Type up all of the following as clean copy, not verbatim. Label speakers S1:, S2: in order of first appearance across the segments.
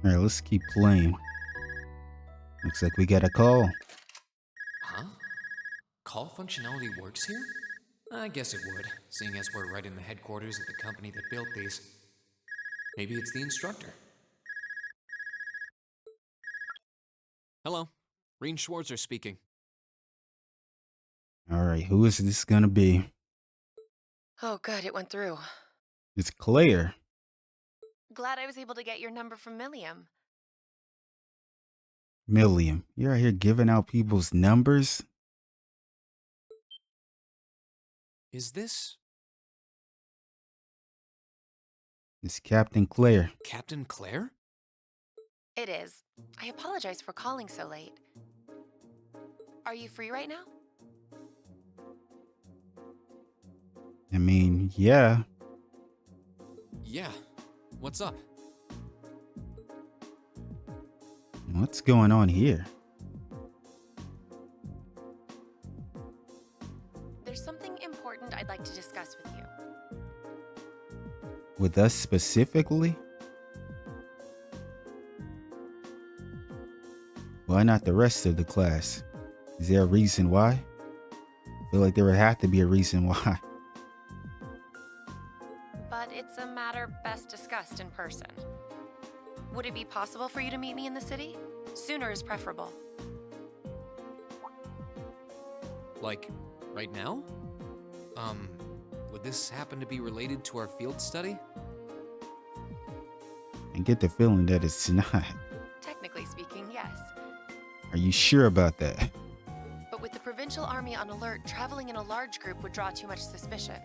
S1: Alright, let's keep playing. Looks like we got a call.
S2: Huh? Call functionality works here? I guess it would, seeing as we're right in the headquarters of the company that built these. Maybe it's the instructor. Hello, Rean Schwarzer speaking.
S1: Alright, who is this gonna be?
S3: Oh, good, it went through.
S1: It's Claire.
S3: Glad I was able to get your number from Milliam.
S1: Milliam. You're out here giving out people's numbers?
S2: Is this
S1: It's Captain Claire.
S2: Captain Claire?
S3: It is. I apologize for calling so late. Are you free right now?
S1: I mean, yeah.
S2: Yeah. What's up?
S1: What's going on here?
S3: There's something important I'd like to discuss with you.
S1: With us specifically? Why not the rest of the class? Is there a reason why? I feel like there would have to be a reason why.
S3: But it's a matter best discussed in person. Would it be possible for you to meet me in the city? Sooner is preferable.
S2: Like, right now? Would this happen to be related to our field study?
S1: I get the feeling that it's not.
S3: Technically speaking, yes.
S1: Are you sure about that?
S3: But with the provincial army on alert, traveling in a large group would draw too much suspicion.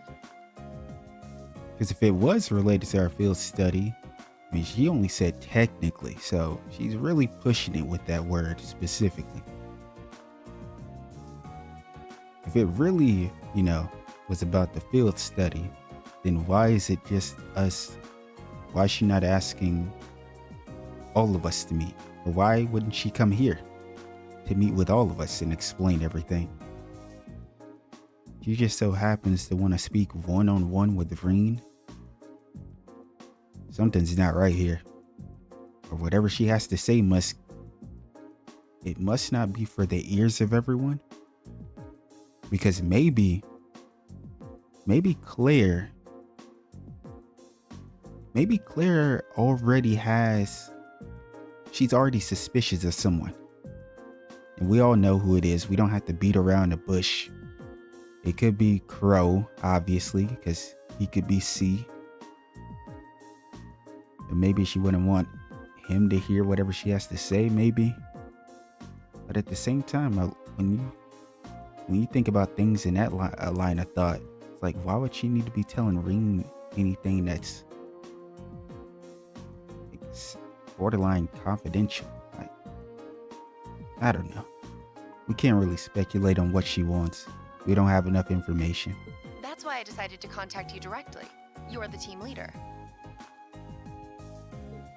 S1: Because if it was related to our field study, I mean, she only said technically, so she's really pushing it with that word specifically. If it really, was about the field study, then why is it just us? Why is she not asking all of us to meet? Or why wouldn't she come here to meet with all of us and explain everything? She just so happens to want to speak one-on-one with Rean. Something's not right here. Or whatever she has to say must not be for the ears of everyone. Because maybe Claire already she's already suspicious of someone. And we all know who it is. We don't have to beat around the bush. It could be Crow, obviously, because he could be C. And maybe she wouldn't want him to hear whatever she has to say, maybe. But at the same time, when you think about things in that line of thought, it's like, why would she need to be telling Rean anything that's borderline confidential? I don't know. We can't really speculate on what she wants. We don't have enough information.
S3: That's why I decided to contact you directly. You're the team leader.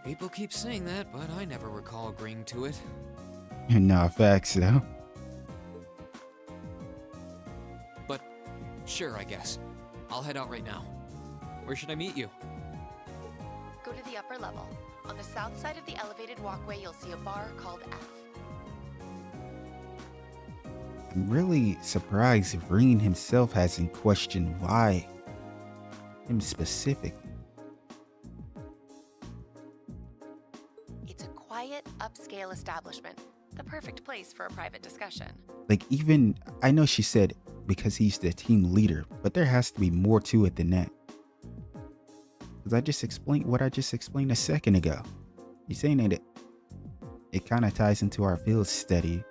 S2: People keep saying that, but I never recall agreeing to it.
S1: Nah, facts though.
S2: But sure, I guess. I'll head out right now. Where should I meet you?
S3: Go to the upper level. On the south side of the elevated walkway, you'll see a bar called F.
S1: I'm really surprised if Rean himself hasn't questioned why him specifically.
S3: It's a quiet, upscale establishment. The perfect place for a private discussion.
S1: Like, even, I know she said because he's the team leader, but there has to be more to it than that. Because I just explained what I just explained a second ago. You're saying that it kind of ties into our field study.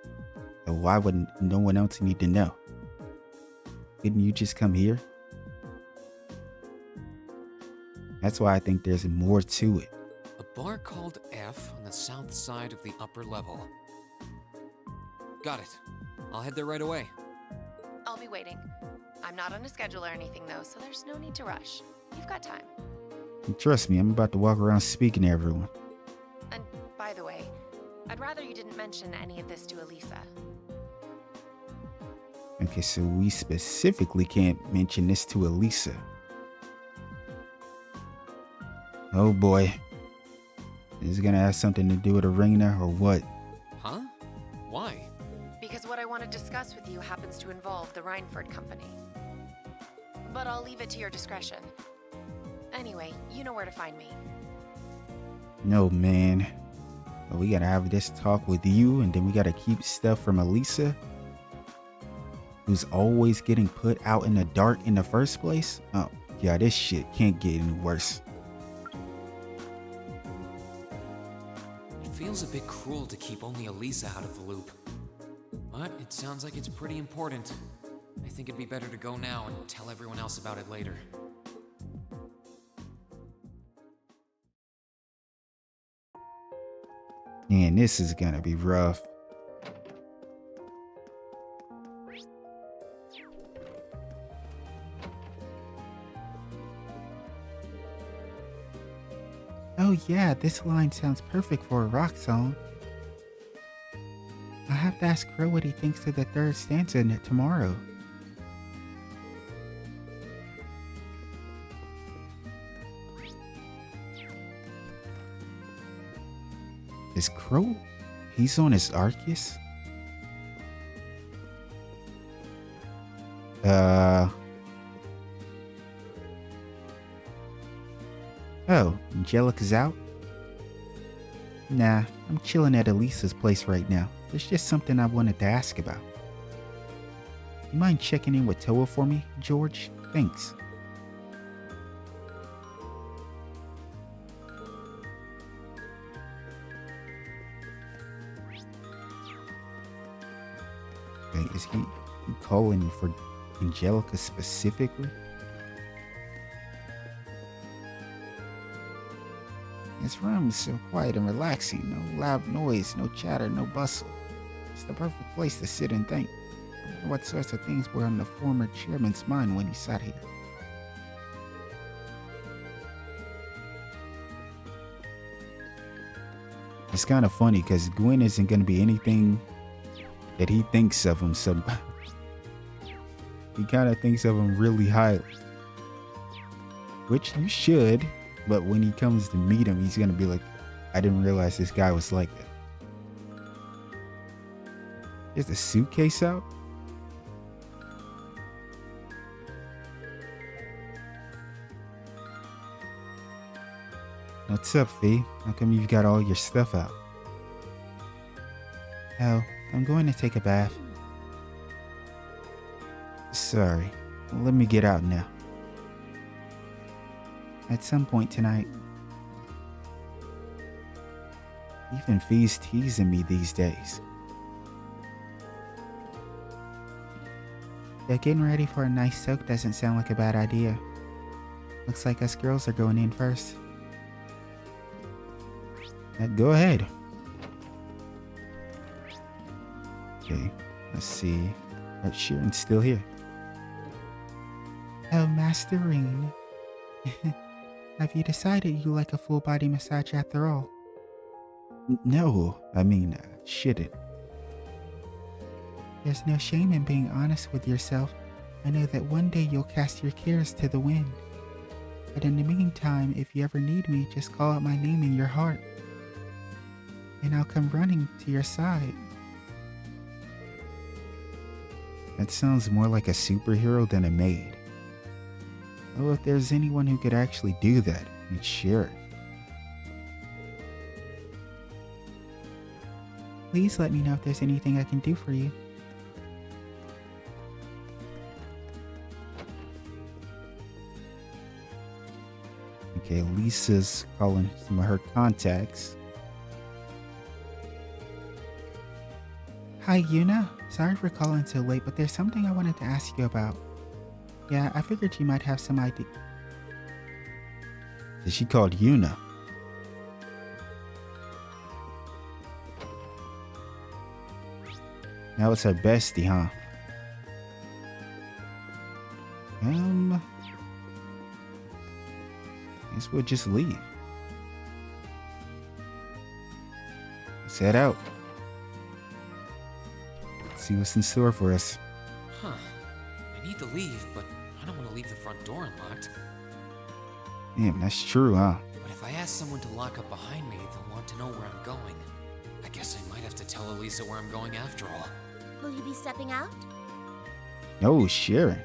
S1: So why would no one else need to know? Didn't you just come here? That's why I think there's more to it.
S2: A bar called F on the south side of the upper level. Got it. I'll head there right away.
S3: I'll be waiting. I'm not on a schedule or anything though, so there's no need to rush. You've got time.
S1: And trust me, I'm about to walk around speaking to everyone.
S3: And by the way, I'd rather you didn't mention any of this to Alisa.
S1: Okay, so we specifically can't mention this to Alisa. Oh boy. Is it gonna have something to do with Irina or what?
S2: Huh? Why?
S3: Because what I want to discuss with you happens to involve the Reinford Company. But I'll leave it to your discretion. Anyway, you know where to find me.
S1: No, man. But we gotta have this talk with you, and then we gotta keep stuff from Alisa, who's always getting put out in the dark in the first place. Oh, yeah, this shit can't get any worse.
S2: It feels a bit cruel to keep only Alisa out of the loop. But it sounds like it's pretty important. I think it'd be better to go now and tell everyone else about it later.
S1: Man, this is gonna be rough. Oh yeah, this line sounds perfect for a rock song. I'll have to ask Crow what he thinks of the third stanza tomorrow. Is Crow? He's on his Arceus? Oh, Angelica's out? Nah, I'm chilling at Elisa's place right now. There's just something I wanted to ask about. You mind checking in with Toa for me, George? Thanks. Okay, is he calling for Angelica specifically? This room is so quiet and relaxing. No loud noise, no chatter, no bustle. It's the perfect place to sit and think. I wonder what sorts of things were on the former chairman's mind when he sat here. It's kind of funny because Gwen isn't going to be anything that he thinks of him. So he kind of thinks of him really highly. Which you should. But when he comes to meet him, he's going to be like, I didn't realize this guy was like that. Is the suitcase out? What's up, Fee? How come you've got all your stuff out? Oh, I'm going to take a bath. Sorry. Let me get out now. At some point tonight. Even Fee's teasing me these days. Yeah, getting ready for a nice soak doesn't sound like a bad idea. Looks like us girls are going in first. Go ahead. Okay, let's see. Sheeran's still here. Oh, Master Rean. Have you decided you like a full body massage after all? No, I mean, shit. There's no shame in being honest with yourself. I know that one day you'll cast your cares to the wind. But in the meantime, if you ever need me, just call out my name in your heart. And I'll come running to your side. That sounds more like a superhero than a maid. Oh, if there's anyone who could actually do that, it's Sharon. Please let me know if there's anything I can do for you. Okay, Lisa's calling some of her contacts. Hi, Yuna. Sorry for calling so late, but there's something I wanted to ask you about. Yeah, I figured you might have some idea. Is she called Yuna? Now it's her bestie, huh? Guess we'll just leave. Let's head out. See what's in store for us.
S2: Huh. I need to leave, but I don't want to leave the front door unlocked.
S1: Damn, that's true, huh?
S2: But If I ask someone to lock up behind me, they'll want to know where I'm going. I guess I might have to tell Alisa where I'm going after all.
S4: Will you be stepping out?
S1: Oh, Sharon.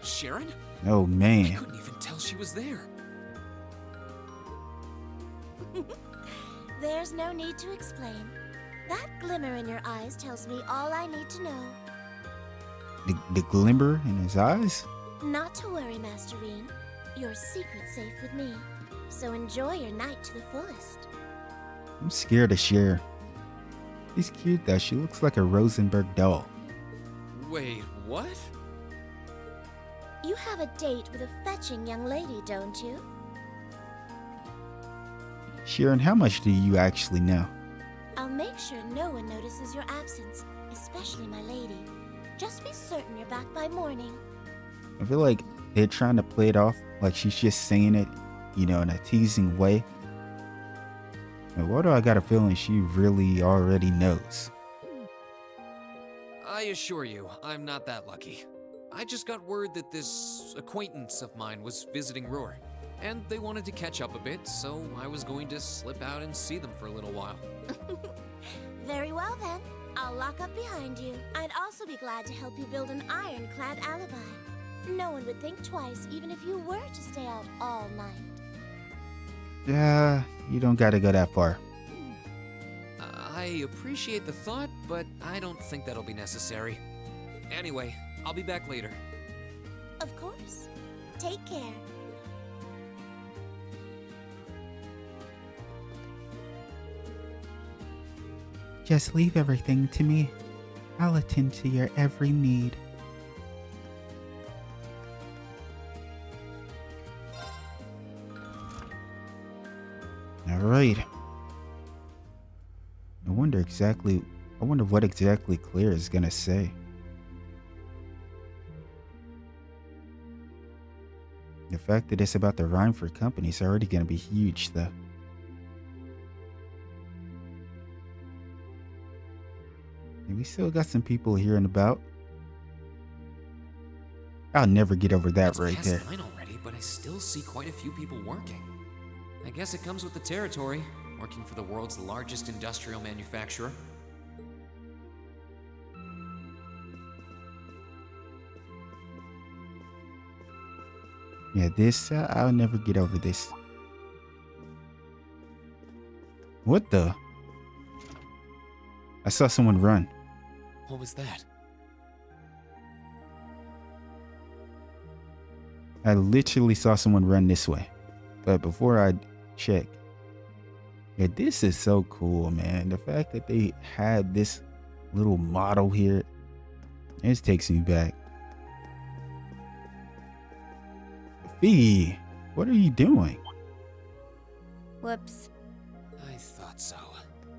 S2: Sharon?
S1: Oh,
S2: I
S1: man.
S2: couldn't even tell she was there.
S4: There's no need to explain. That glimmer in your eyes tells me all I need to know.
S1: The glimmer in his eyes?
S4: Not to worry, Master Rean. Your secret's safe with me. So enjoy your night to the fullest.
S1: I'm scared of Sharon. She's cute though. She looks like a Rosenberg doll.
S2: Wait, what?
S4: You have a date with a fetching young lady, don't you?
S1: Sharon, how much do you actually know?
S4: I'll make sure no one notices your absence, especially my lady. Just be certain you're back by morning.
S1: I feel like they're trying to play it off like she's just saying it, in a teasing way. And why do I got a feeling she really already knows?
S2: I assure you, I'm not that lucky. I just got word that this acquaintance of mine was visiting Roer, and they wanted to catch up a bit, so I was going to slip out and see them for a little while.
S4: Very well then. I'll lock up behind you. I'd also be glad to help you build an ironclad alibi. No one would think twice, even if you were to stay out all night.
S1: Yeah, you don't gotta go that far.
S2: I appreciate the thought, but I don't think that'll be necessary. Anyway, I'll be back later.
S4: Of course. Take care.
S1: Just leave everything to me. I'll attend to your every need. Alright. I wonder what exactly Claire is gonna say. The fact that it's about the Reinford Company is already gonna be huge, though. And we still got some people here and about. I'll never get over that
S2: It's
S1: right
S2: past
S1: there.
S2: 9 already, but I still see quite a few people working. I guess it comes with the territory, working for the world's largest industrial manufacturer.
S1: Yeah, this, I'll never get over this. What the? I saw someone run.
S2: What was that?
S1: I literally saw someone run this way. But before I check, yeah, this is so cool, man. The fact that they had this little model here, it takes me back. Fee, what are you doing?
S4: Whoops.
S2: I thought so.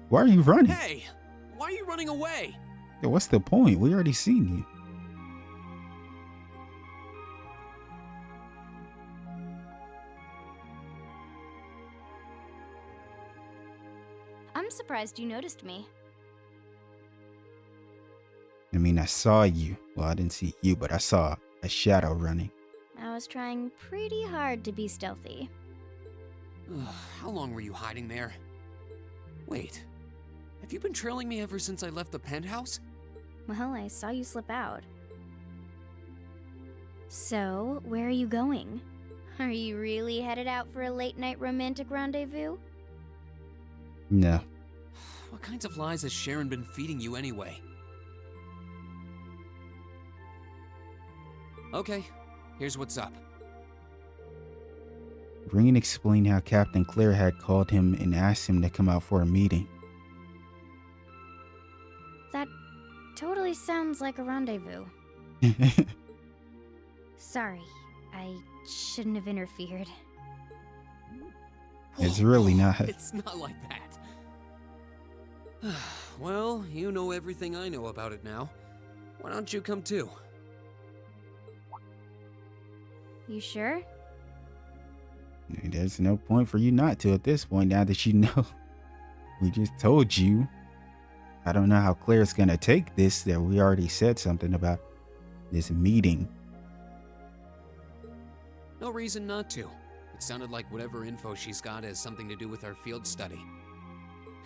S1: Why are you running?
S2: Hey! Why are you running away?
S1: Yeah, what's the point? We already seen you.
S5: I'm surprised you noticed me.
S1: I mean, I saw you. Well, I didn't see you, but I saw a shadow running.
S5: I was trying pretty hard to be stealthy.
S2: How long were you hiding there? Wait, have you been trailing me ever since I left the penthouse?
S5: Well, I saw you slip out. So, where are you going? Are you really headed out for a late-night romantic rendezvous?
S1: No.
S2: What kinds of lies has Sharon been feeding you anyway? Okay, here's what's up.
S1: Rean explained how Captain Claire had called him and asked him to come out for a meeting.
S5: That totally sounds like a rendezvous. Sorry, I shouldn't have interfered.
S1: It's really not.
S2: It's not like that. Well, you know everything I know about it now. Why don't you come too?
S5: You sure?
S1: There's no point for you not to at this point, now that you know. We just told you. I don't know how Claire's gonna take this, that we already said something about this meeting.
S2: No reason not to. It sounded like whatever info she's got has something to do with our field study.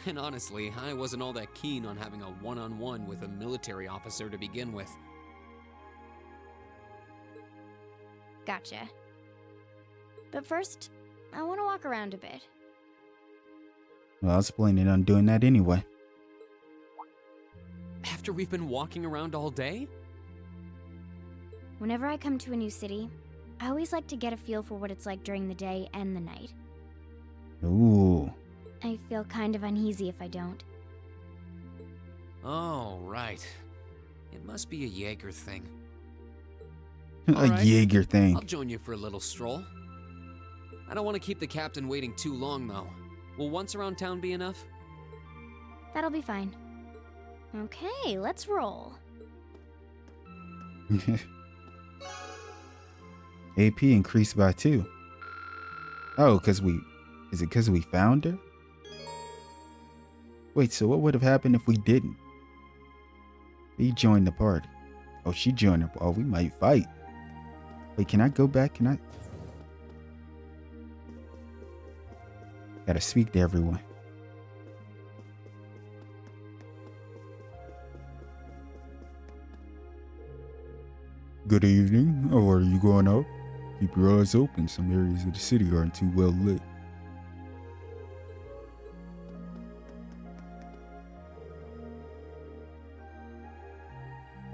S2: And honestly, I wasn't all that keen on having a one-on-one with a military officer to begin with.
S5: Gotcha. But first, I want to walk around a bit.
S1: Well, I was planning on doing that anyway.
S2: After we've been walking around all day?
S5: Whenever I come to a new city, I always like to get a feel for what it's like during the day and the night.
S1: Ooh.
S5: I feel kind of uneasy if I don't.
S2: Oh, right. It must be a Jaeger thing.
S1: A
S2: All right.
S1: Jaeger thing.
S2: I'll join you for a little stroll. I don't want to keep the captain waiting too long, though. Will once around town be enough?
S5: That'll be fine. Okay, let's roll.
S1: AP increased by 2. Oh, is it because we found her? Wait, so what would have happened if we didn't? He joined the party. Oh, she joined her. Oh, we might fight. Wait, can I go back? Can I? Gotta speak to everyone. Good evening. Oh, are you going out? Keep your eyes open. Some areas of the city aren't too well lit.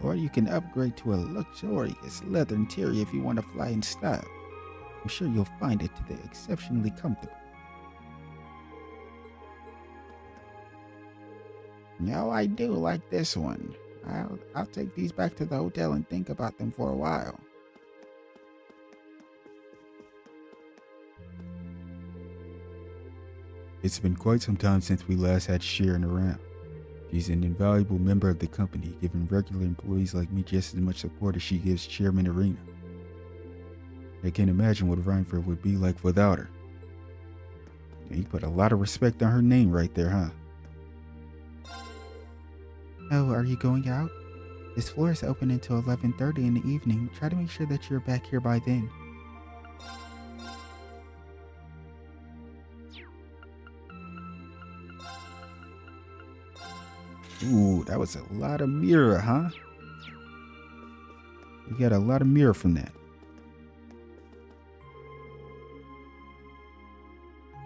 S1: Or you can upgrade to a luxurious leather interior if you want to fly in style. I'm sure you'll find it today exceptionally comfortable. No, I do like this one. I'll take these back to the hotel and think about them for a while. It's been quite some time since we last had Sharon around. She's an invaluable member of the company, giving regular employees like me just as much support as she gives Chairman Irina. I can't imagine what Reinford would be like without her. You put a lot of respect on her name right there, huh? Oh, are you going out? This floor is open until 11:30 in the evening. Try to make sure that you're back here by then. Ooh, that was a lot of mirror, huh? You got a lot of mirror from that.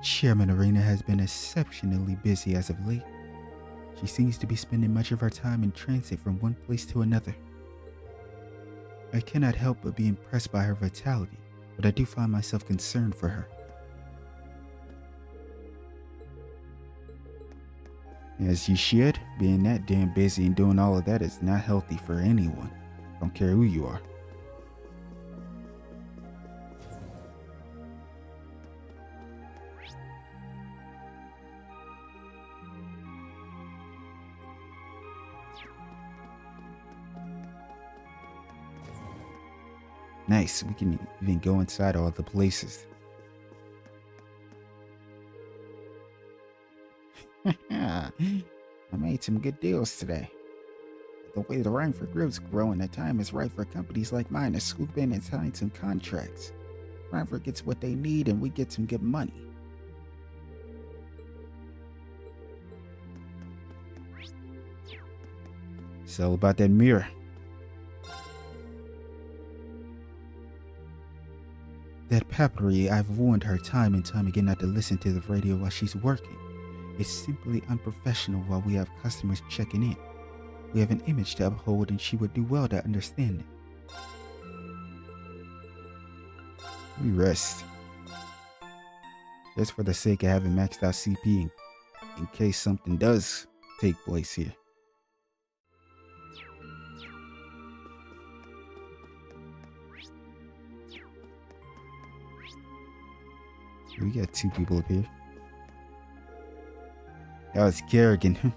S1: Chairman Irina has been exceptionally busy as of late. She seems to be spending much of her time in transit from one place to another. I cannot help but be impressed by her vitality, but I do find myself concerned for her. As you should. Being that damn busy and doing all of that is not healthy for anyone. Don't care who you are. Nice, we can even go inside all the places. I made some good deals today. The way the Reinford group's growing, the time is right for companies like mine to swoop in and sign some contracts. Reinford gets what they need and we get some good money. It's all about that mirror. That Papri, I've warned her time and time again not to listen to the radio while she's working. It's simply unprofessional while we have customers checking in. We have an image to uphold and she would do well to understand it. We rest. Just for the sake of having maxed out CP in case something does take place here. We got 2 people up here. That was Kerrigan.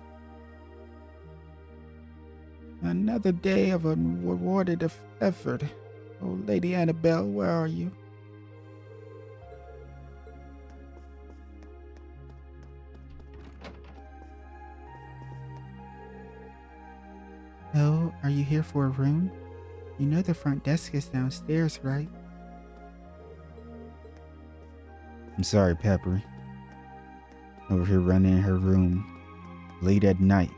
S1: Another day of unrewarded effort. Oh, Lady Annabelle, where are you? Oh, are you here for a room? You know the front desk is downstairs, right? I'm sorry, Pepper. Over here running in her room late at night.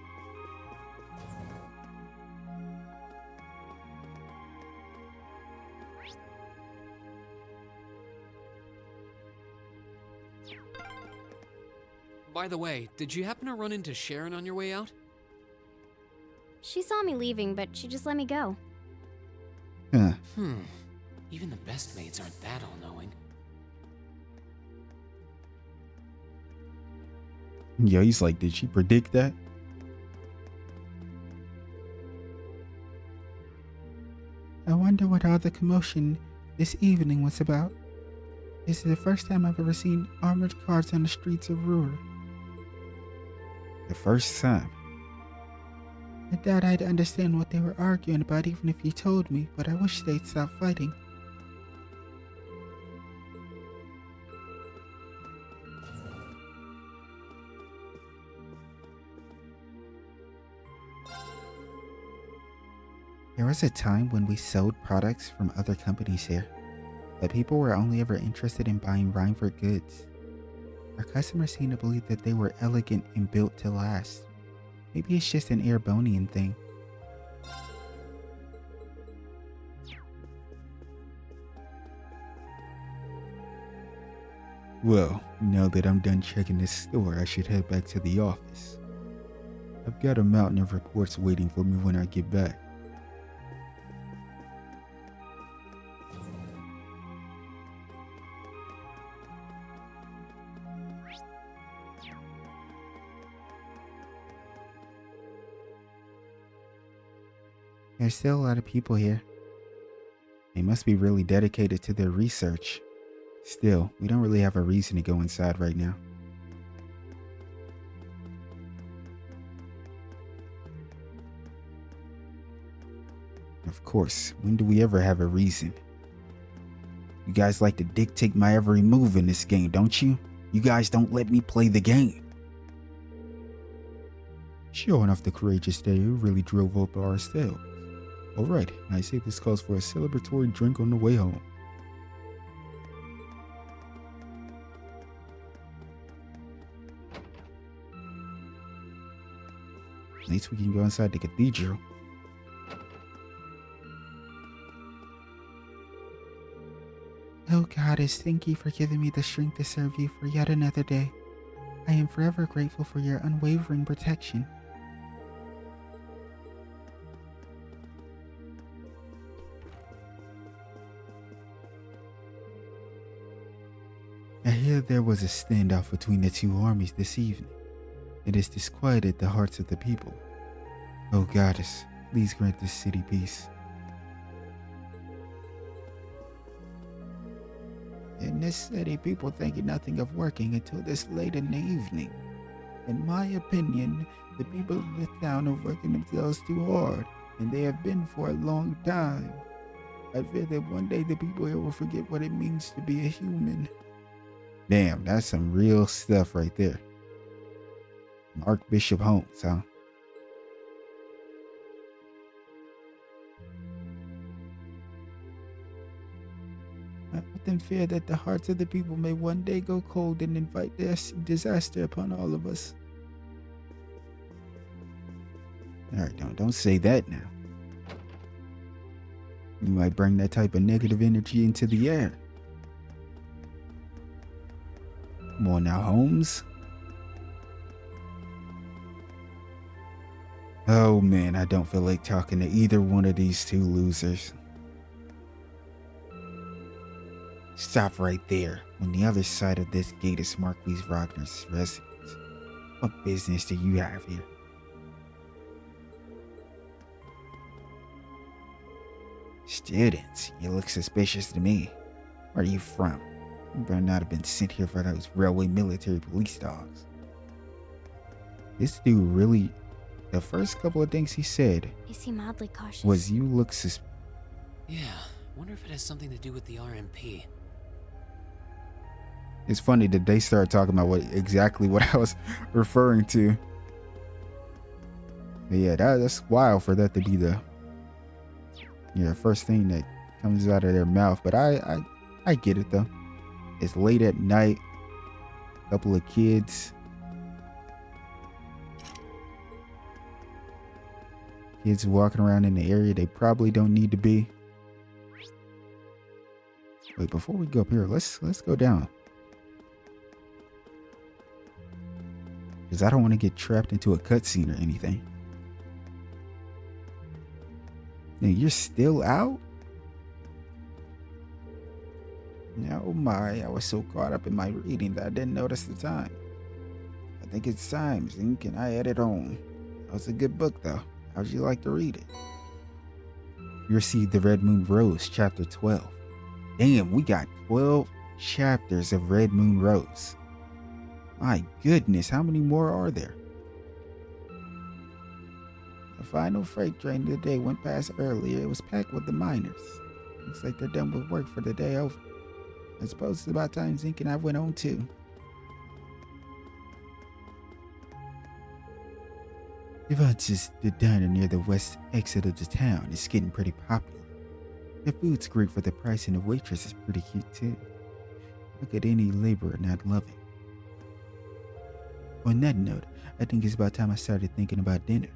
S2: By the way, did you happen to run into Sharon on your way out?
S5: She saw me leaving, but she just let me go.
S1: Huh.
S2: Even the best maids aren't that all-knowing.
S1: Yo, he's like, did she predict that? I wonder what all the commotion this evening was about. This is the first time I've ever seen armored cars on the streets of Roer. The first time. I doubt I'd understand what they were arguing about even if you told me, but I wish they'd stop fighting. There was a time when we sold products from other companies here, but people were only ever interested in buying Reinford goods. Our customers seemed to believe that they were elegant and built to last. Maybe it's just an Airbonian thing. Well, now that I'm done checking this store, I should head back to the office. I've got a mountain of reports waiting for me when I get back. There's still a lot of people here. They must be really dedicated to their research. Still, we don't really have a reason to go inside right now. Of course, when do we ever have a reason? You guys like to dictate my every move in this game, don't you? You guys don't let me play the game. Showing off the courageous day who really drove up our sales. Alright, I say this calls for a celebratory drink on the way home. At least we can go inside the cathedral. Oh Goddess, thank you for giving me the strength to serve you for yet another day. I am forever grateful for your unwavering protection. I hear there was a standoff between the two armies this evening. It has disquieted the hearts of the people. Oh Goddess, please grant this city peace. In this city, people think nothing of working until this late in the evening. In my opinion, the people of the town are working themselves too hard, and they have been for a long time. I fear that one day the people here will forget what it means to be a human. Damn, that's some real stuff right there. Archbishop Holmes, huh? I often fear that the hearts of the people may one day go cold and invite disaster upon all of us. Alright, don't say that now. You might bring that type of negative energy into the air. Come on now, Holmes. Oh man, I don't feel like talking to either one of these two losers. Stop right there. On the other side of this gate is Marquis Wagner's residence. What business do you have here? Students, you look suspicious to me. Where are you from? You better not have been sent here for those railway military police dogs. This dude really, the first couple of things he said
S5: They seem oddly cautious.
S1: was you look
S2: Yeah, wonder if it has something to do with the RMP.
S1: It's funny that they started talking about exactly what I was referring to. But yeah, that's wild for that to be the first thing that comes out of their mouth. But I get it though. It's late at night. Couple of kids. Kids walking around in the area they probably don't need to be. Wait, before we go up here, let's go down. Because I don't want to get trapped into a cutscene or anything. Now, you're still out? Oh my, I was so caught up in my reading that I didn't notice the time. I think it's time, Zink, and I headed home. That was a good book, though. How'd you like to read it? You received the Red Moon Rose, Chapter 12. Damn, we got 12 chapters of Red Moon Rose. My goodness, how many more are there? The final freight train of the day went past earlier. It was packed with the miners. Looks like they're done with work for the day over. I suppose it's about time Zink and I went home too. Devon's the diner near the west exit of the town. It's getting pretty popular. The food's great for the price and the waitress is pretty cute too. Look at any laborer not love it. On that note, I think it's about time I started thinking about dinner.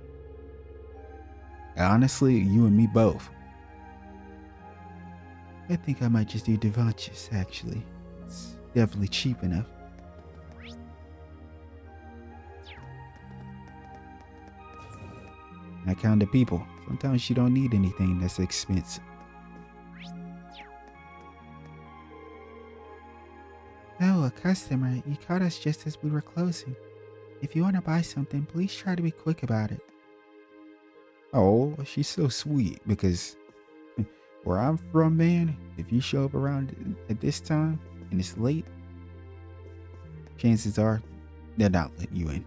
S1: Honestly, you and me both. I think I might just do Devon's actually. It's definitely cheap enough. I count the people. Sometimes you don't need anything that's expensive. Oh, a customer. You caught us just as we were closing. If you want to buy something, please try to be quick about it. Oh, she's so sweet because where I'm from, man, if you show up around at this time and it's late, chances are they're not letting you in.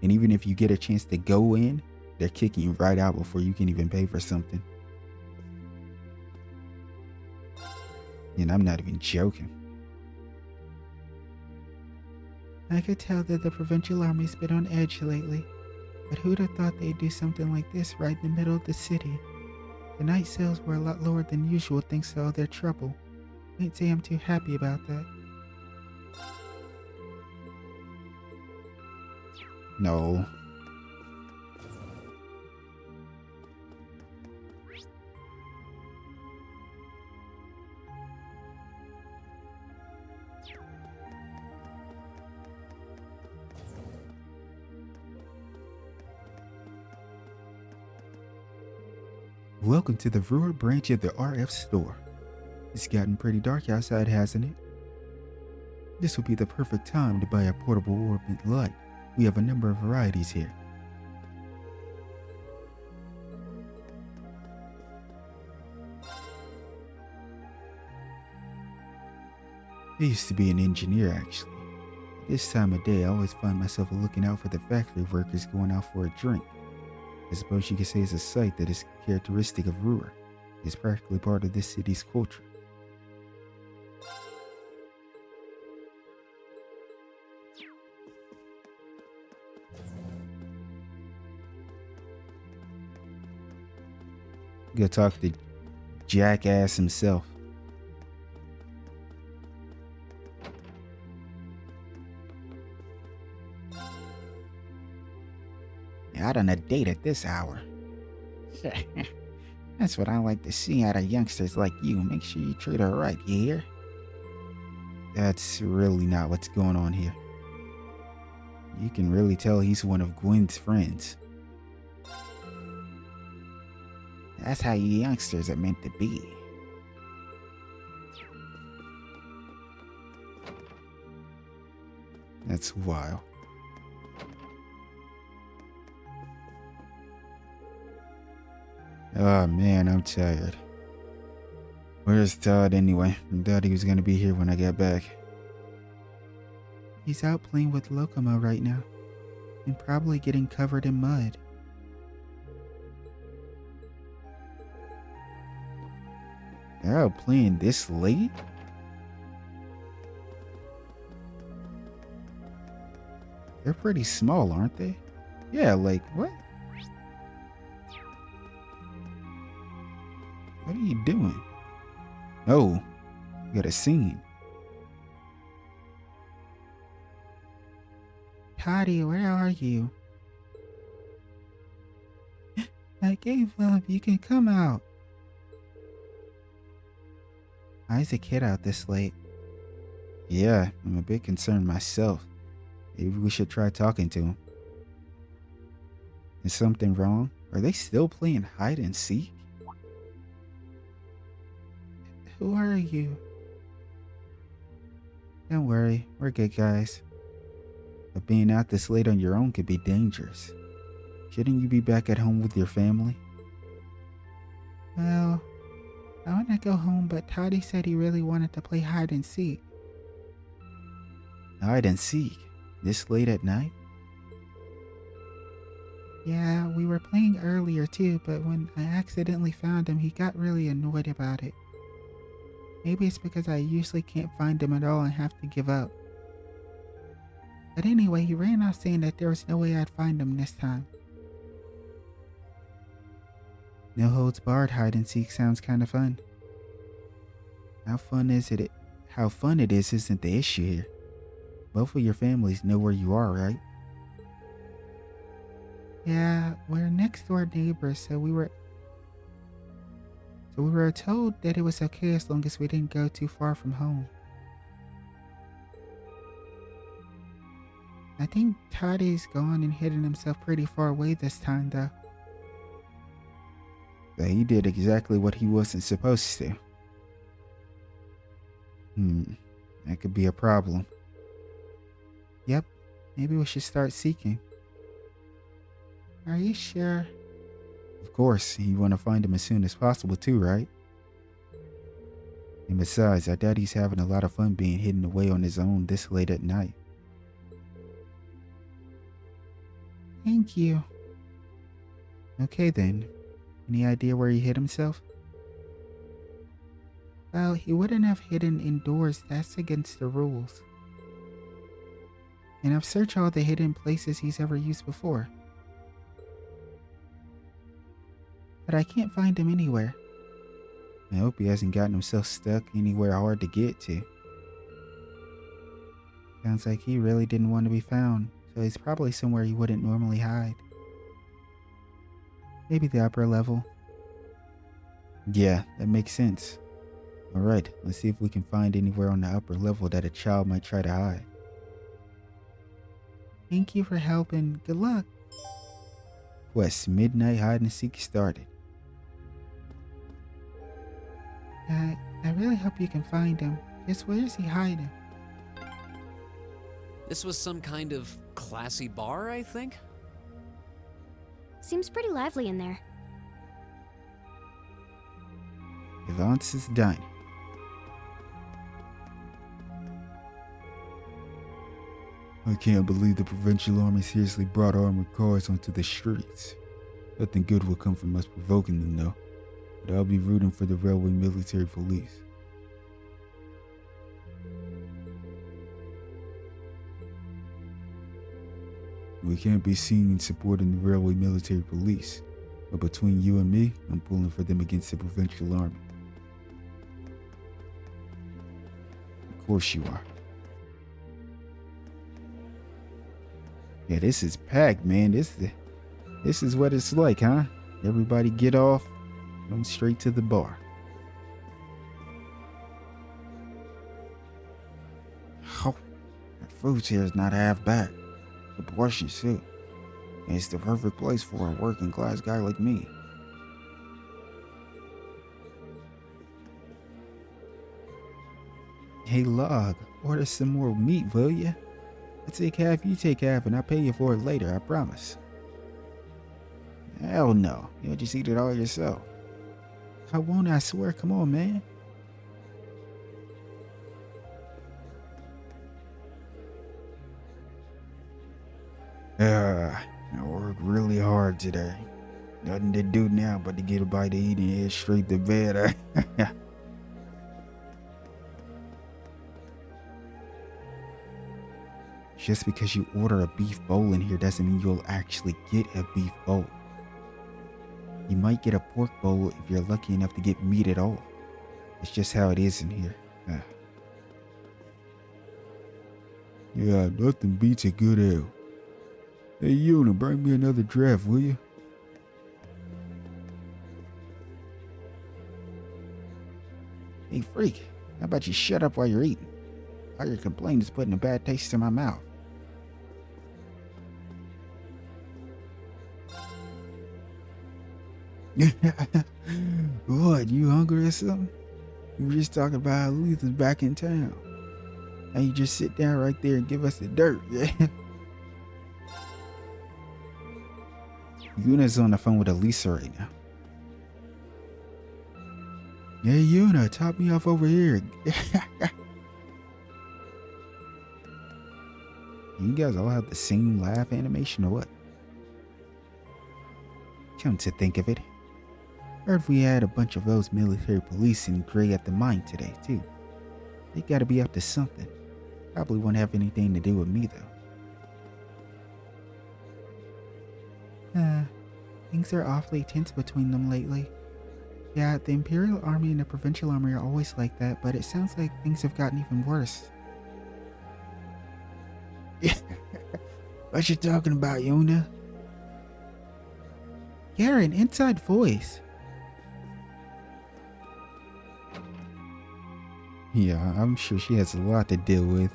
S1: And even if you get a chance to go in, they're kicking you right out before you can even pay for something. And I'm not even joking. I could tell that the provincial army's been on edge lately, but who'd have thought they'd do something like this right in the middle of the city? The night sales were a lot lower than usual thanks to all their trouble. Can't say I'm too happy about that. No. Welcome to the Roer branch of the RF store. It's gotten pretty dark outside, hasn't it? This will be the perfect time to buy a portable orbit light. We have a number of varieties here. I used to be an engineer, actually. This time of day, I always find myself looking out for the factory workers going out for a drink. I suppose you could say it's a sight that is characteristic of Roer. It's practically part of this city's culture. Go talk to Jackass himself. Out on a date at this hour. That's what I like to see out of youngsters like you. Make sure you treat her right, you hear? That's really not what's going on here. You can really tell he's one of Gwen's friends. That's how you youngsters are meant to be. That's wild. Oh man, I'm tired. Where's Todd anyway? I thought he was gonna be here when I got back. He's out playing with Locomo right now. And probably getting covered in mud. They're out playing this late? They're pretty small, aren't they? Yeah, like, what? What are you doing? Oh, you got a scene. Toddy, where are you? I gave up. You can come out. Why is a kid out this late? Yeah, I'm a bit concerned myself. Maybe we should try talking to him. Is something wrong? Are they still playing hide and seek? Who are you? Don't worry, we're good guys. But being out this late on your own could be dangerous. Shouldn't you be back at home with your family? Well, I want to go home, but Toddy said he really wanted to play hide and seek. Hide and seek? This late at night? Yeah, we were playing earlier too, but when I accidentally found him, he got really annoyed about it. Maybe it's because I usually can't find him at all and have to give up. But anyway, he ran off saying that there was no way I'd find him this time. No holds barred hide and seek sounds kind of fun. How fun it is isn't the issue here. Both of your families know where you are, right? Yeah, we're next door neighbors, so we were told that it was okay as long as we didn't go too far from home. I think Toddy's gone and hidden himself pretty far away this time, though. But he did exactly what he wasn't supposed to. That could be a problem. Yep, maybe we should start seeking. Are you sure? Of course, you want to find him as soon as possible too, right? And besides, I doubt he's having a lot of fun being hidden away on his own this late at night. Thank you. Okay then. Any idea where he hid himself? Well, he wouldn't have hidden indoors. That's against the rules. And I've searched all the hidden places he's ever used before. But I can't find him anywhere. I hope he hasn't gotten himself stuck anywhere hard to get to. Sounds like he really didn't want to be found, so he's probably somewhere he wouldn't normally hide. Maybe the upper level. Yeah, that makes sense. Alright, let's see if we can find anywhere on the upper level that a child might try to hide. Thank you for helping. Good luck. Quest Midnight Hide and Seek started. I really hope you can find him. Just where is he hiding?
S2: This was some kind of classy bar, I think?
S5: Seems pretty lively in there.
S1: Evance's Diner. I can't believe the provincial army seriously brought armored cars onto the streets. Nothing good will come from us provoking them though, but I'll be rooting for the railway military police. We can't be seen supporting the railway military police, but between you and me, I'm pulling for them against the provincial army. Of course you are. Yeah, this is packed, man. This is what it's like, huh? Everybody get off, come straight to the bar. Oh, that food here is not half bad. The portions too. It's the perfect place for a working class guy like me. Hey Log, order some more meat, will ya? I take half, you take half, and I'll pay you for it later, I promise. Hell no, you'll just eat it all yourself. I won't, I swear, come on, man. I worked really hard today. Nothing to do now but to get a bite to eat and head straight to bed. Just because you order a beef bowl in here doesn't mean you'll actually get a beef bowl. You might get a pork bowl if you're lucky enough to get meat at all. It's just how it is in here. Yeah, nothing beats a good ale. Hey, Yuna, bring me another draft, will you? Hey, freak, how about you shut up while you're eating? All your complaining is putting a bad taste in my mouth. What, you hungry or something? You were just talking about how Lisa's back in town. Now you just sit down right there and give us the dirt, yeah? Yuna's on the phone with Alisa right now. Hey, Yuna, top me off over here. You guys all have the same laugh animation or what? Come to think of it, heard we had a bunch of those military police in Gray at the mine today, too. They gotta be up to something. Probably won't have anything to do with me, though. Things are awfully tense between them lately. Yeah, the Imperial Army and the Provincial Army are always like that, but it sounds like things have gotten even worse. What you talking about, Yuna? Yeah, an inside voice. Yeah, I'm sure she has a lot to deal with.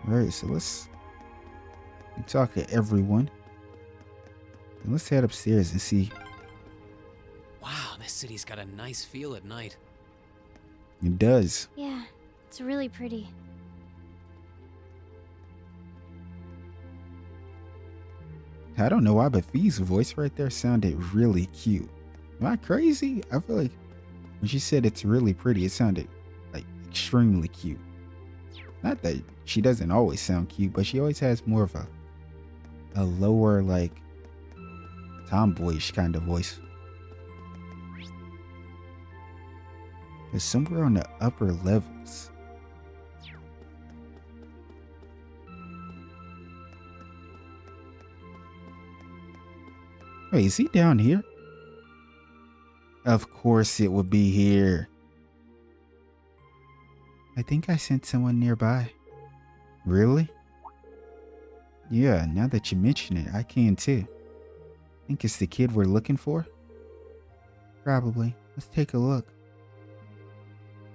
S1: Alright, so let's talk to everyone. And let's head upstairs and see.
S2: Wow, this city's got a nice feel at night.
S1: It does.
S5: Yeah, it's really pretty.
S1: I don't know why, but Fee's voice right there sounded really cute. Am I crazy? I feel like when she said it's really pretty, it sounded like extremely cute. Not that she doesn't always sound cute, but she always has more of a lower, like, tomboyish kind of voice. It's somewhere on the upper levels. Wait, is he down here? Of course it would be here. I think I sent someone nearby. Really? Yeah, now that you mention it, I can too. Think it's the kid we're looking for? Probably. Let's take a look.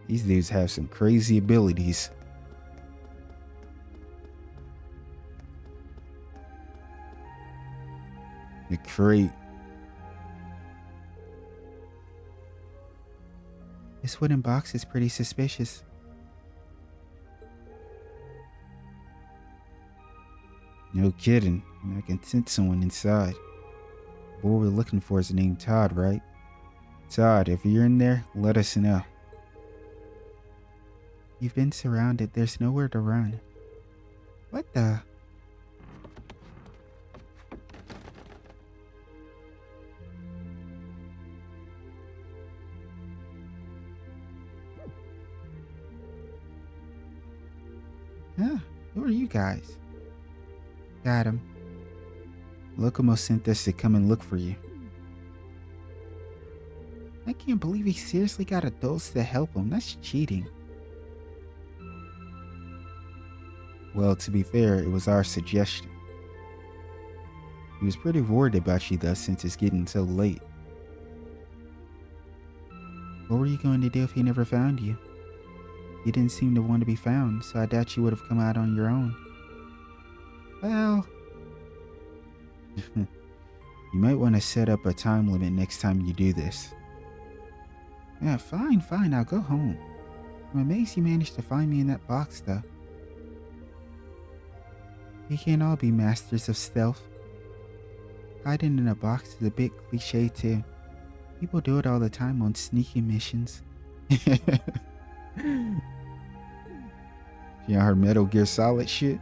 S1: These dudes have some crazy abilities. The crate. This wooden box is pretty suspicious. No kidding, and I can sense someone inside. The boy we're looking for is named Todd, right? Todd, if you're in there, let us know. You've been surrounded. There's nowhere to run. What the? Huh? Who are you guys? Got him. Locomo sent us to come and look for you. I can't believe he seriously got adults to help him. That's cheating. Well, to be fair, it was our suggestion. He was pretty worried about you though, since it's getting so late. What were you going to do if he never found you? You didn't seem to want to be found, so I doubt you would have come out on your own. Well... You might want to set up a time limit next time you do this. Yeah, fine, I'll go home. I'm amazed you managed to find me in that box, though. We can't all be masters of stealth. Hiding in a box is a bit cliche, too. People do it all the time on sneaky missions. You know her Metal Gear Solid shit?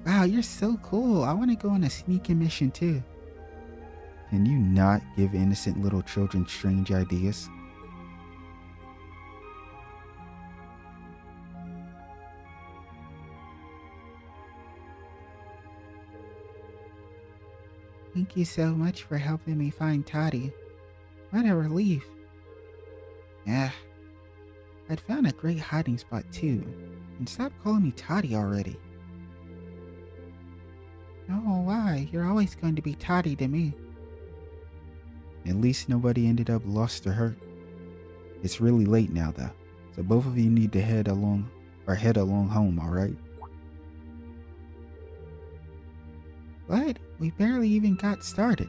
S1: Wow, you're so cool. I want to go on a sneaky mission too. Can you not give innocent little children strange ideas? Thank you so much for helping me find Toddy. What a relief. Yeah, I'd found a great hiding spot too. And stop calling me Toddy already. No, why? You're always going to be Toddy to me. At least nobody ended up lost or hurt. It's really late now, though. So both of you need to head along home, alright? What? We barely even got started.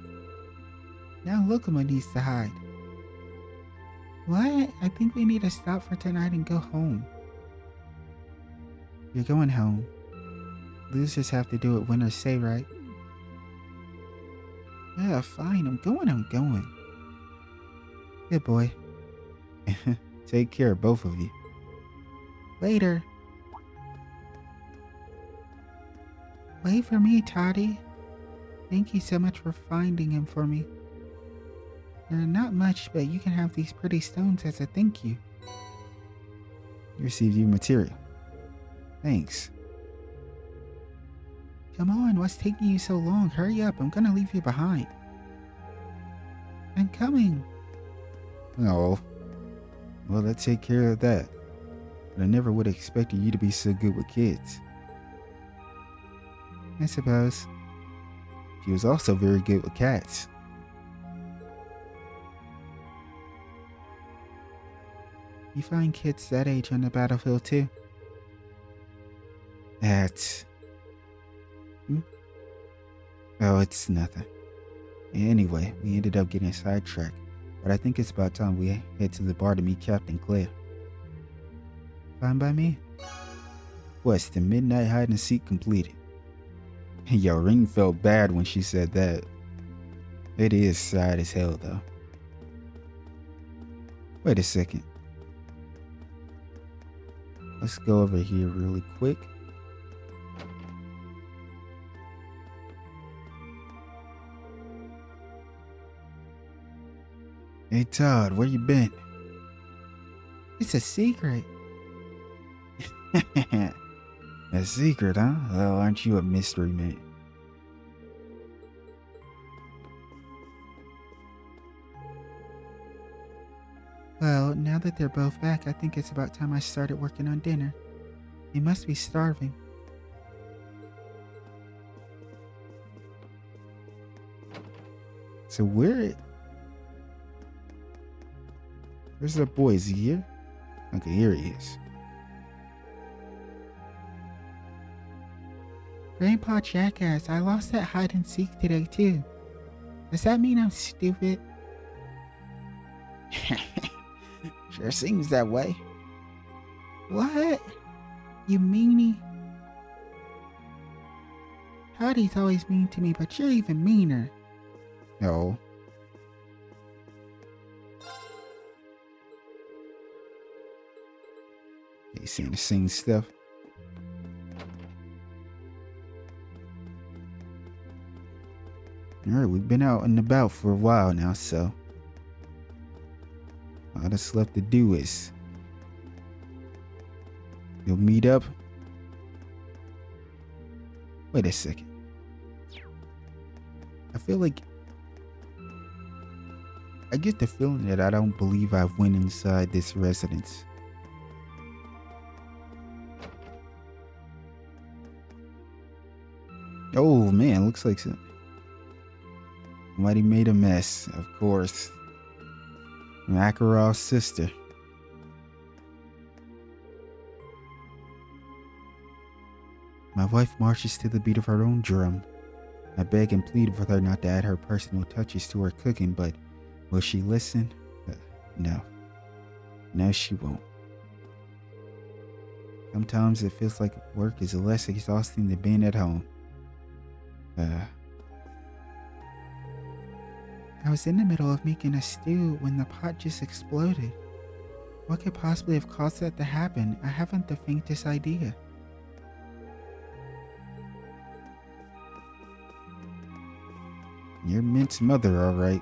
S1: Now Lokuma needs to hide. What? I think we need to stop for tonight and go home. You're going home. Losers have to do it winners say, right? Yeah, fine. I'm going. Good boy. Take care, both of you. Later. Wait for me, Toddy. Thank you so much for finding him for me. They're not much, but you can have these pretty stones as a thank you. You received your material. Thanks. Come on, what's taking you so long? Hurry up, I'm gonna leave you behind. I'm coming. Oh. Well, let's take care of that. But I never would have expected you to be so good with kids. I suppose. She was also very good with cats. You find kids that age on the battlefield too? That's... Oh, it's nothing. Anyway, we ended up getting sidetracked, but I think it's about time we head to the bar to meet Captain Claire. Fine by me? Quest, the midnight hide and seek completed. Yo, Ring felt bad when she said that. It is sad as hell though. Wait a second. Let's go over here really quick. Hey Todd, where you been? It's a secret. A secret, huh? Well, aren't you a mystery man? Well, now that they're both back, I think it's about time I started working on dinner. You must be starving. So where's the boy? Is he here? Okay, here he is. Grandpa Jackass, I lost that hide and seek today too. Does that mean I'm stupid? Sure seems that way. What? You meanie? Howdy's always mean to me, but you're even meaner. No. You saying the same stuff? Alright, we've been out and about for a while now, so all that's left to do is you'll meet up. Wait a second. I feel like I get the feeling that I don't believe I've went inside this residence. Oh man, looks like somebody made a mess, of course. Makarov's sister. My wife marches to the beat of her own drum. I beg and plead with her not to add her personal touches to her cooking, but will she listen? No. No, she won't. Sometimes it feels like work is less exhausting than being at home. I was in the middle of making a stew when the pot just exploded. What could possibly have caused that to happen? I haven't the faintest idea. You're Mint's mother, alright.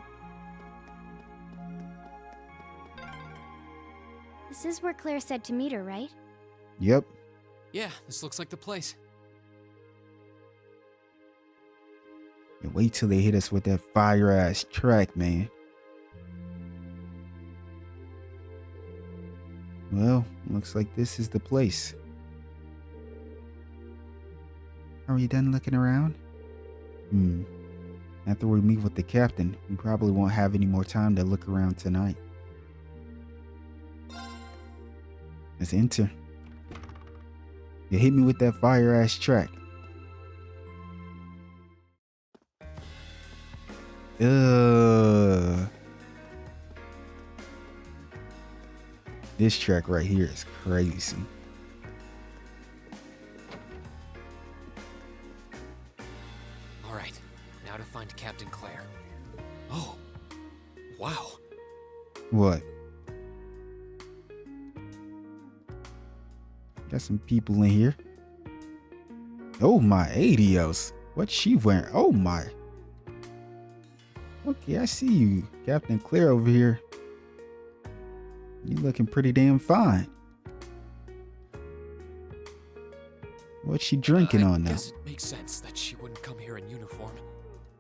S5: This is where Claire said to meet her, right?
S1: Yep.
S2: Yeah, this looks like the place.
S1: And wait till they hit us with that fire-ass track, man. Well, looks like this is the place. Are we done looking around? After we meet with the captain, we probably won't have any more time to look around tonight. Let's enter. You hit me with that fire-ass track. This track right here is crazy.
S2: All right, now to find Captain Claire. Oh, wow.
S1: What? Got some people in here. Oh my, adios. What's she wearing? Oh my. Okay, I see you, Captain Claire over here. You looking pretty damn fine. What's she drinking on now?
S2: I guess it makes sense that she wouldn't come here in uniform.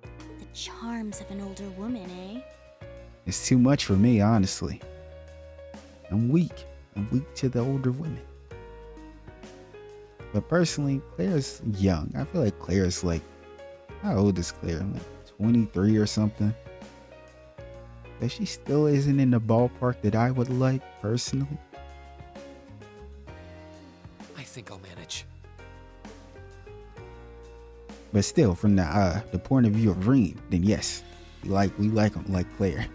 S5: The charms of an older woman, eh?
S1: It's too much for me, honestly. I'm weak. I'm weak to the older women. But personally, Claire's young. I feel like Claire's like, how old is Claire? Like 23 or something. But she still isn't in the ballpark that I would like, personally.
S2: I think I'll manage.
S1: But still, from the point of view of Rean, then yes, we like him like Claire.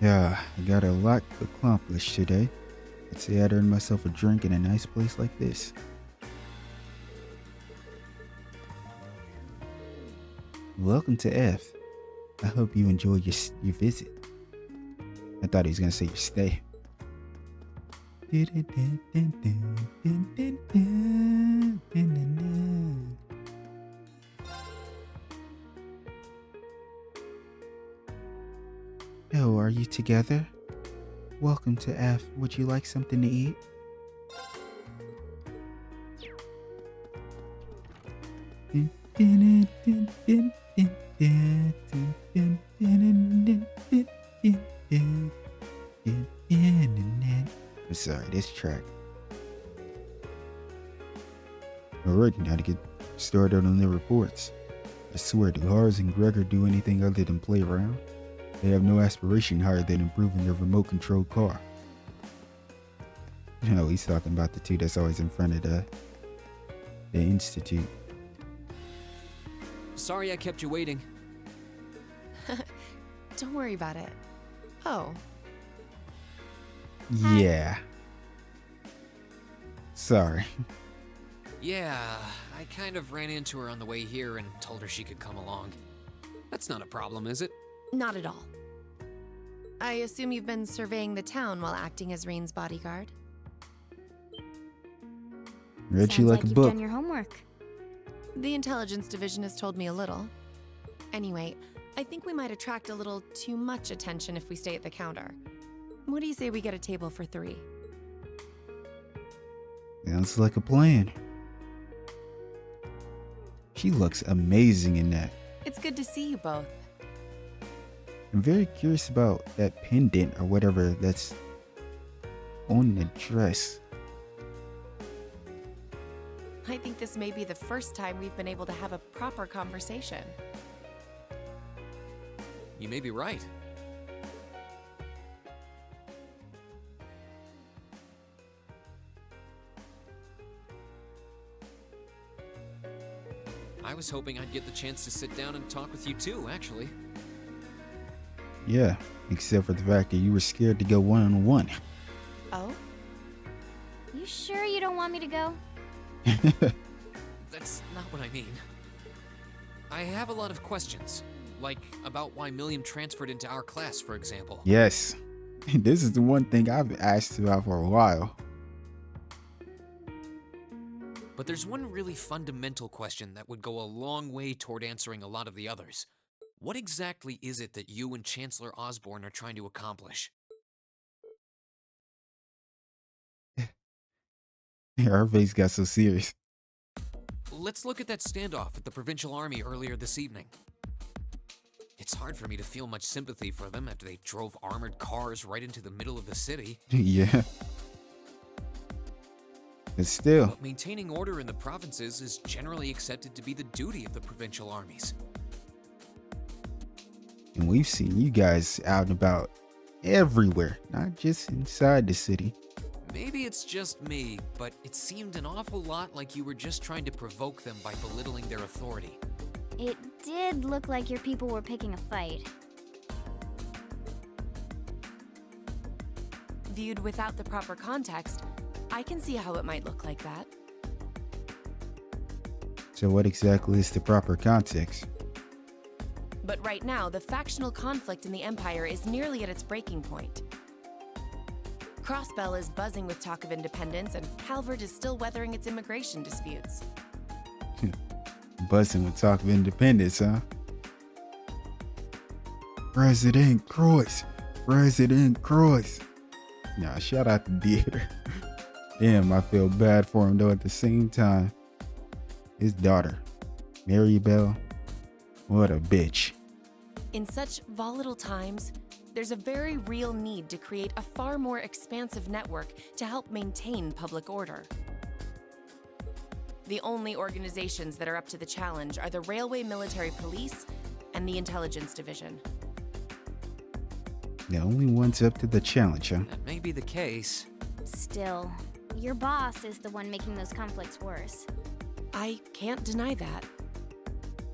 S1: Yeah, I got a lot accomplished today. I'd say I'd earned myself a drink in a nice place like this. Welcome to F. I hope you enjoy your visit. I thought he was gonna say your stay. Oh, are you together? Welcome to F. Would you like something to eat? I'm sorry, this track. Alright, now to get started on the reports. I swear, do Hars and Gregor do anything other than play around? They have no aspiration higher than improving their remote-controlled car. No, he's talking about the two that's always in front of the Institute.
S2: Sorry I kept you waiting.
S3: Don't worry about it. Oh,
S1: Yeah. Sorry.
S2: Yeah, I kind of ran into her on the way here and told her she could come along. That's not a problem, is it?
S3: not at all. I assume you've been surveying the town while acting as Rean's bodyguard?
S1: Read you
S5: Sounds
S1: like a
S5: you've
S1: book.
S5: done your homework.
S3: The intelligence division has told me a little. Anyway, I think we might attract a little too much attention if we stay at the counter. What do you say we get a table for 3?
S1: Sounds like a plan. She looks amazing in that.
S3: It's good to see you both.
S1: I'm very curious about that pendant or whatever that's on the dress.
S3: I think this may be the first time we've been able to have a proper conversation.
S2: You may be right. I was hoping I'd get the chance to sit down and talk with you too, actually.
S1: Yeah, except for the fact that you were scared to go one-on-one.
S3: Oh?
S5: You sure you don't want me to go?
S2: That's not what I mean. I have a lot of questions, like about why Milliam transferred into our class, for example.
S1: Yes. This is the one thing I've asked about for a while.
S2: But there's one really fundamental question that would go a long way toward answering a lot of the others. What exactly is it that you and Chancellor Osborne are trying to accomplish?
S1: Her face got so serious.
S2: Let's look at that standoff at the Provincial Army earlier this evening. It's hard for me to feel much sympathy for them after they drove armored cars right into the middle of the city.
S1: Yeah. But still,
S2: Maintaining order in the provinces is generally accepted to be the duty of the provincial armies.
S1: and we've seen you guys out and about everywhere, not just inside the city.
S2: Maybe it's just me, but it seemed an awful lot like you were just trying to provoke them by belittling their authority.
S5: It did look like your people were picking a fight.
S3: Viewed without the proper context, I can see how it might look like that.
S1: So what exactly is the proper context?
S3: But right now, the factional conflict in the Empire is nearly at its breaking point. Crossbell is buzzing with talk of independence, and Calvert is still weathering its immigration disputes.
S1: Buzzing with talk of independence, huh? President Croix! President Croix! Nah, shout out to Theater. Damn, I feel bad for him though at the same time. His daughter, Maribel, what a bitch.
S3: In such volatile times, there's a very real need to create a far more expansive network to help maintain public order. The only organizations that are up to the challenge are the Railway Military Police and the Intelligence Division.
S1: The only one's up to the challenge, huh?
S2: That may be the case.
S5: Still, your boss is the one making those conflicts worse.
S3: I can't deny that,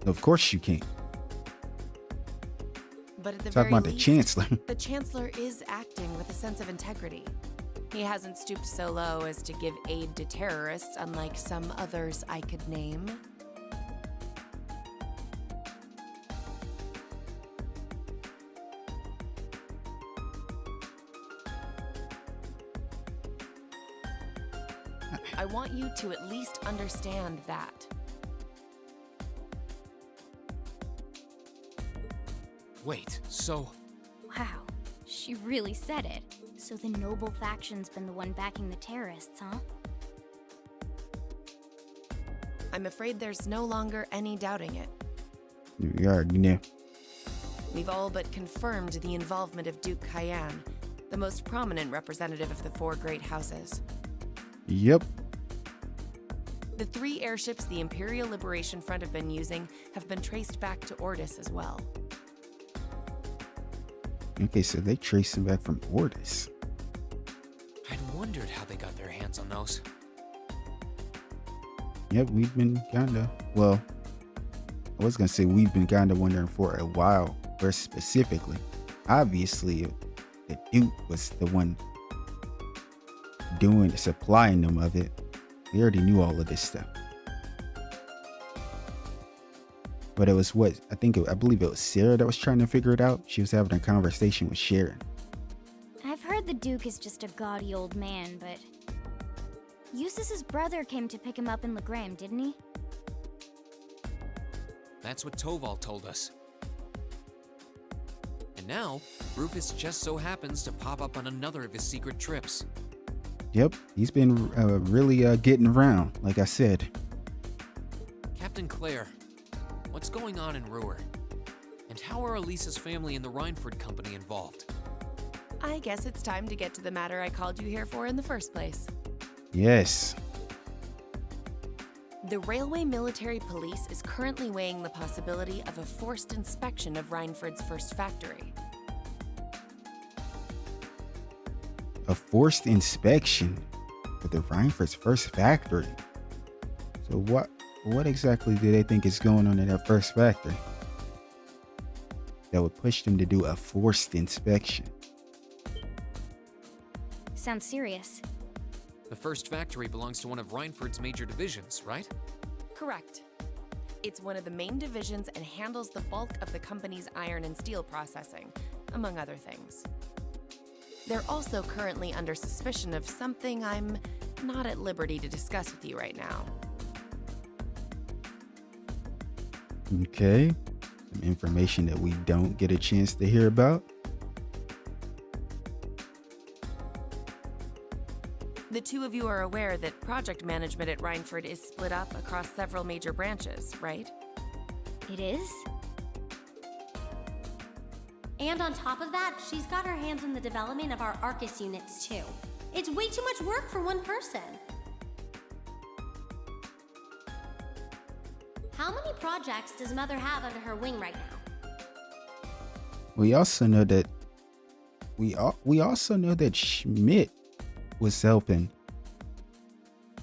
S1: Of course you can't.
S3: but at the
S1: Talk
S3: very
S1: about the
S3: least,
S1: Chancellor.
S3: the Chancellor is acting with a sense of integrity. He hasn't stooped so low as to give aid to terrorists, unlike some others I could name. I want you to at least understand that.
S2: Wait, so
S5: Wow, she really said it. So the noble faction's been the one backing the terrorists, huh?
S3: I'm afraid there's no longer any doubting it.
S1: You already know.
S3: We've all but confirmed the involvement of Duke Cayenne, the most prominent representative of the four great houses.
S1: Yep.
S3: The 3 airships the Imperial Liberation Front have been using have been traced back to Ordis as well.
S1: Okay, so they traced him back from Ordis.
S2: I'd wondered how they got their hands on those.
S1: Yep, we've been kinda, well, I was gonna say we've been kinda wondering for a while, where specifically. Obviously, the Duke was the one supplying them of it. We already knew all of this stuff. But it was I believe it was Sarah that was trying to figure it out. She was having a conversation with Sharon.
S5: I've heard the Duke is just a gaudy old man, but Eustace's brother came to pick him up in Legram, didn't he?
S2: That's what Toval told us. And now, Rufus just so happens to pop up on another of his secret trips.
S1: Yep, he's been really getting around, like I said.
S2: Captain Claire, what's going on in Roer? And how are Alisa's family and the Reinford Company involved?
S3: I guess it's time to get to the matter I called you here for in the first place.
S1: Yes.
S3: The Railway Military Police is currently weighing the possibility of a forced inspection of Reinford's first factory.
S1: A forced inspection for the Reinford's first factory. So what exactly do they think is going on in that first factory that would push them to do a forced inspection?
S5: Sounds serious.
S2: The first factory belongs to one of Reinford's major divisions, right?
S3: Correct. It's one of the main divisions and handles the bulk of the company's iron and steel processing, among other things. They're also currently under suspicion of something I'm not at liberty to discuss with you right now.
S1: Okay. Some information that we don't get a chance to hear about.
S3: The 2 of you are aware that project management at Reinford is split up across several major branches, right?
S5: It is?
S6: And on top of that, she's got her hands in the development of our Arcus units too. It's way too much work for one person. How many projects does Mother have under her wing right now?
S1: We also know that we also know that Schmidt was helping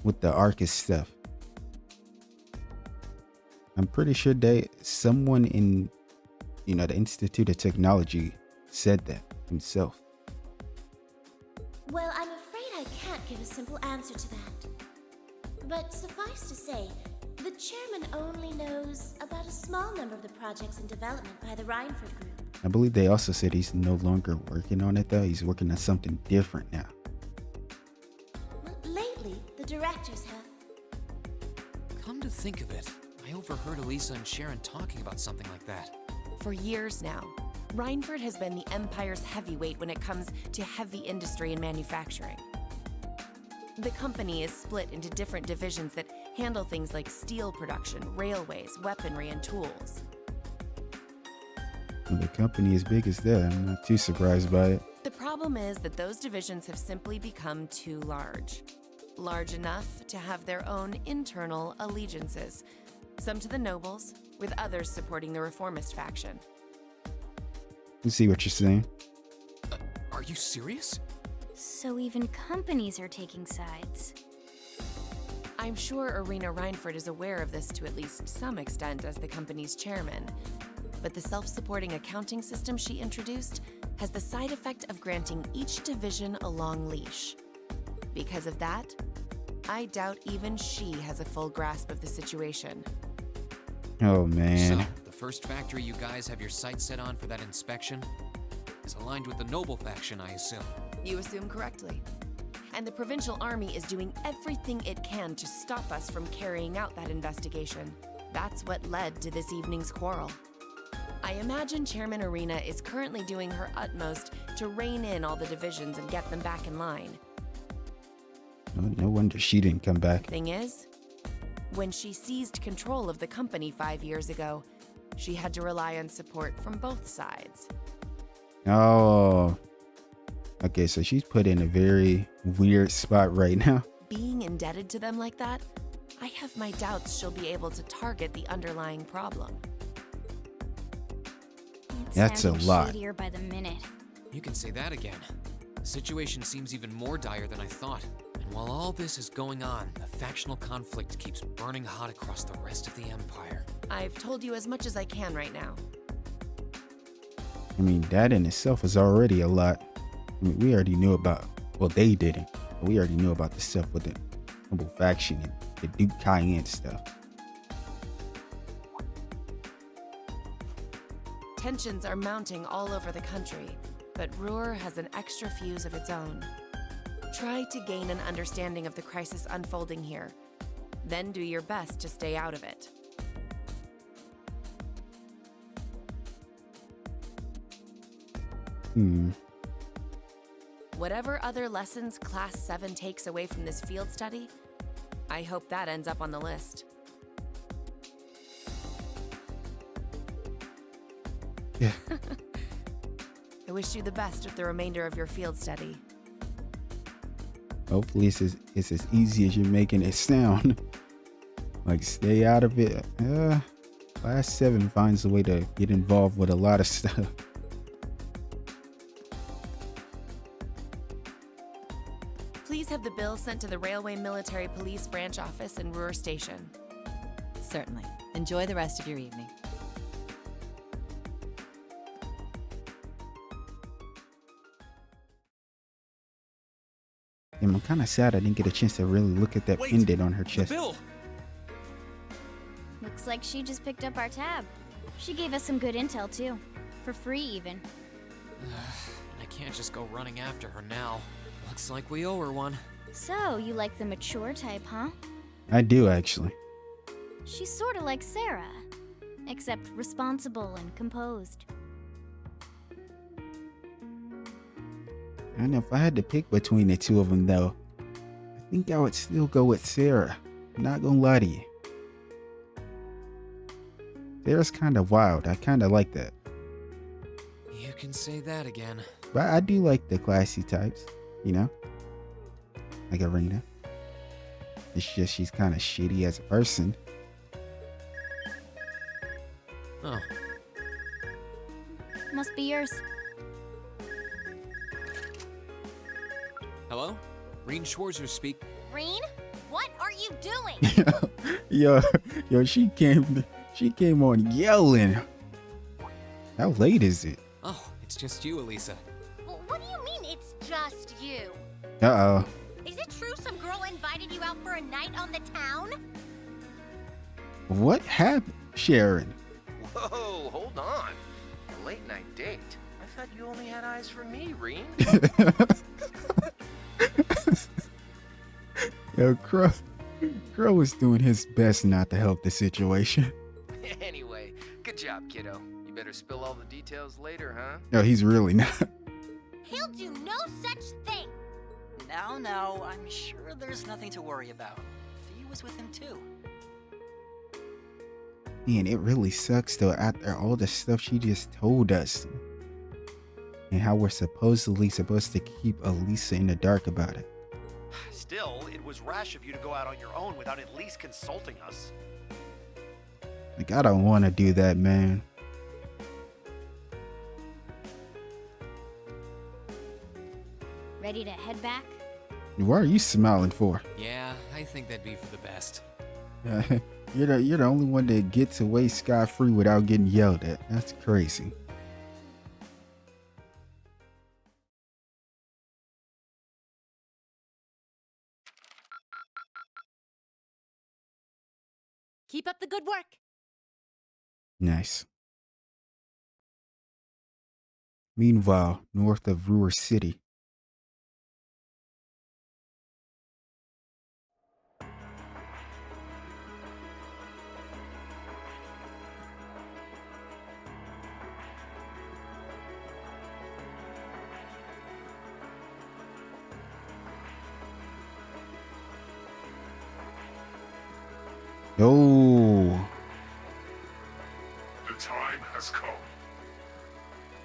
S1: with the Arcus stuff. I'm pretty sure someone in the Institute of Technology said that himself.
S4: Well, I'm afraid I can't give a simple answer to that. But suffice to say, the chairman only knows about a small number of the projects in development by the Reinford Group.
S1: I believe they also said he's no longer working on it, though. He's working on something different now.
S4: Well, lately, the directors have.
S2: Come to think of it, I overheard Alisa and Sharon talking about something like that.
S3: For years now, Reinford has been the Empire's heavyweight when it comes to heavy industry and manufacturing. The company is split into different divisions that handle things like steel production, railways, weaponry, and tools.
S1: When the company as big as that, I'm not too surprised by it.
S3: The problem is that those divisions have simply become too large. Large enough to have their own internal allegiances, some to the nobles, with others supporting the reformist faction.
S1: You see what you're saying?
S2: Are you serious?
S5: So even companies are taking sides.
S3: I'm sure Irina Reinford is aware of this to at least some extent as the company's chairman, but the self-supporting accounting system she introduced has the side effect of granting each division a long leash. Because of that, I doubt even she has a full grasp of the situation.
S1: Oh, man.
S2: So, the first factory you guys have your sights set on for that inspection is aligned with the noble faction, I assume.
S3: You assume correctly. And the provincial army is doing everything it can to stop us from carrying out that investigation. That's what led to this evening's quarrel. I imagine Chairman Irina is currently doing her utmost to rein in all the divisions and get them back in line.
S1: No wonder she didn't come back.
S3: Thing is, when she seized control of the company 5 years ago, she had to rely on support from both sides.
S1: Oh. Okay, so she's put in a very weird spot right now.
S3: Being indebted to them like that, I have my doubts she'll be able to target the underlying problem.
S5: It's
S1: That's a
S5: sounding
S1: lot.
S5: shadier by the minute.
S2: You can say that again. The situation seems even more dire than I thought. And while all this is going on, the factional conflict keeps burning hot across the rest of the Empire.
S3: I've told you as much as I can right now.
S1: I mean, that in itself is already a lot. I mean, we already knew about, well, they didn't, but we already knew about the stuff with the noble faction and the Duke Cayenne stuff.
S3: Tensions are mounting all over the country, but Roer has an extra fuse of its own. Try to gain an understanding of the crisis unfolding here, then do your best to stay out of it. Whatever other lessons Class 7 takes away from this field study, I hope that ends up on the list.
S1: Yeah.
S3: I wish you the best with the remainder of your field study.
S1: Hopefully it's as easy as you're making it sound. Like, stay out of it. Class 7 finds a way to get involved with a lot of stuff.
S3: Please have the bill sent to the Railway Military Police Branch Office in Roer Station.
S7: Certainly. Enjoy the rest of your evening.
S1: And I'm kind of sad I didn't get a chance to really look at that pendant on her chest.
S2: Bill!
S5: Looks like she just picked up our tab. She gave us some good intel too. For free even.
S2: I can't just go running after her now. Looks like we owe her one.
S5: So, you like the mature type, huh?
S1: I do, actually.
S5: She's sorta like Sarah. Except responsible and composed.
S1: And if I had to pick between the two of them, though, I think I would still go with Sarah. I'm not gonna lie to you. Sarah's kind of wild. I kind of like that.
S2: You can say that again.
S1: But I do like the classy types, you know? Like Irina. It's just she's kind of shitty as a person.
S2: Oh,
S5: Must be yours.
S2: hello? Rean Schwarzer speak.
S6: Rean, what are you doing?
S1: Yo, she came on yelling. How late is it?
S2: Oh, it's just you, Alisa.
S6: Well, what do you mean it's just you?
S1: Uh-oh.
S6: Is it true some girl invited you out for a night on the town?
S1: What happened, Sharon?
S8: Whoa, hold on. A late night date. I thought you only had eyes for me, Rean.
S1: Yo, Crow was doing his best not to help the situation.
S8: Anyway, good job, kiddo. You better spill all the details later, huh?
S1: No, he's really not.
S6: He'll do no such thing.
S9: No, I'm sure there's nothing to worry about. Fee was with him too.
S1: Man, it really sucks though after all the stuff she just told us. And how we're supposed to keep Alisa in the dark about it.
S10: Still, it was rash of you to go out on your own without at least consulting us.
S1: Like, I don't want to do that, man.
S5: Ready to head back?
S1: What are you smiling for?
S2: Yeah, I think that'd be for the best.
S1: You're the only one that gets away scot-free without getting yelled at. That's crazy.
S6: Keep up the good work.
S1: Nice. Meanwhile, north of Roer City. Oh,
S11: The time has come.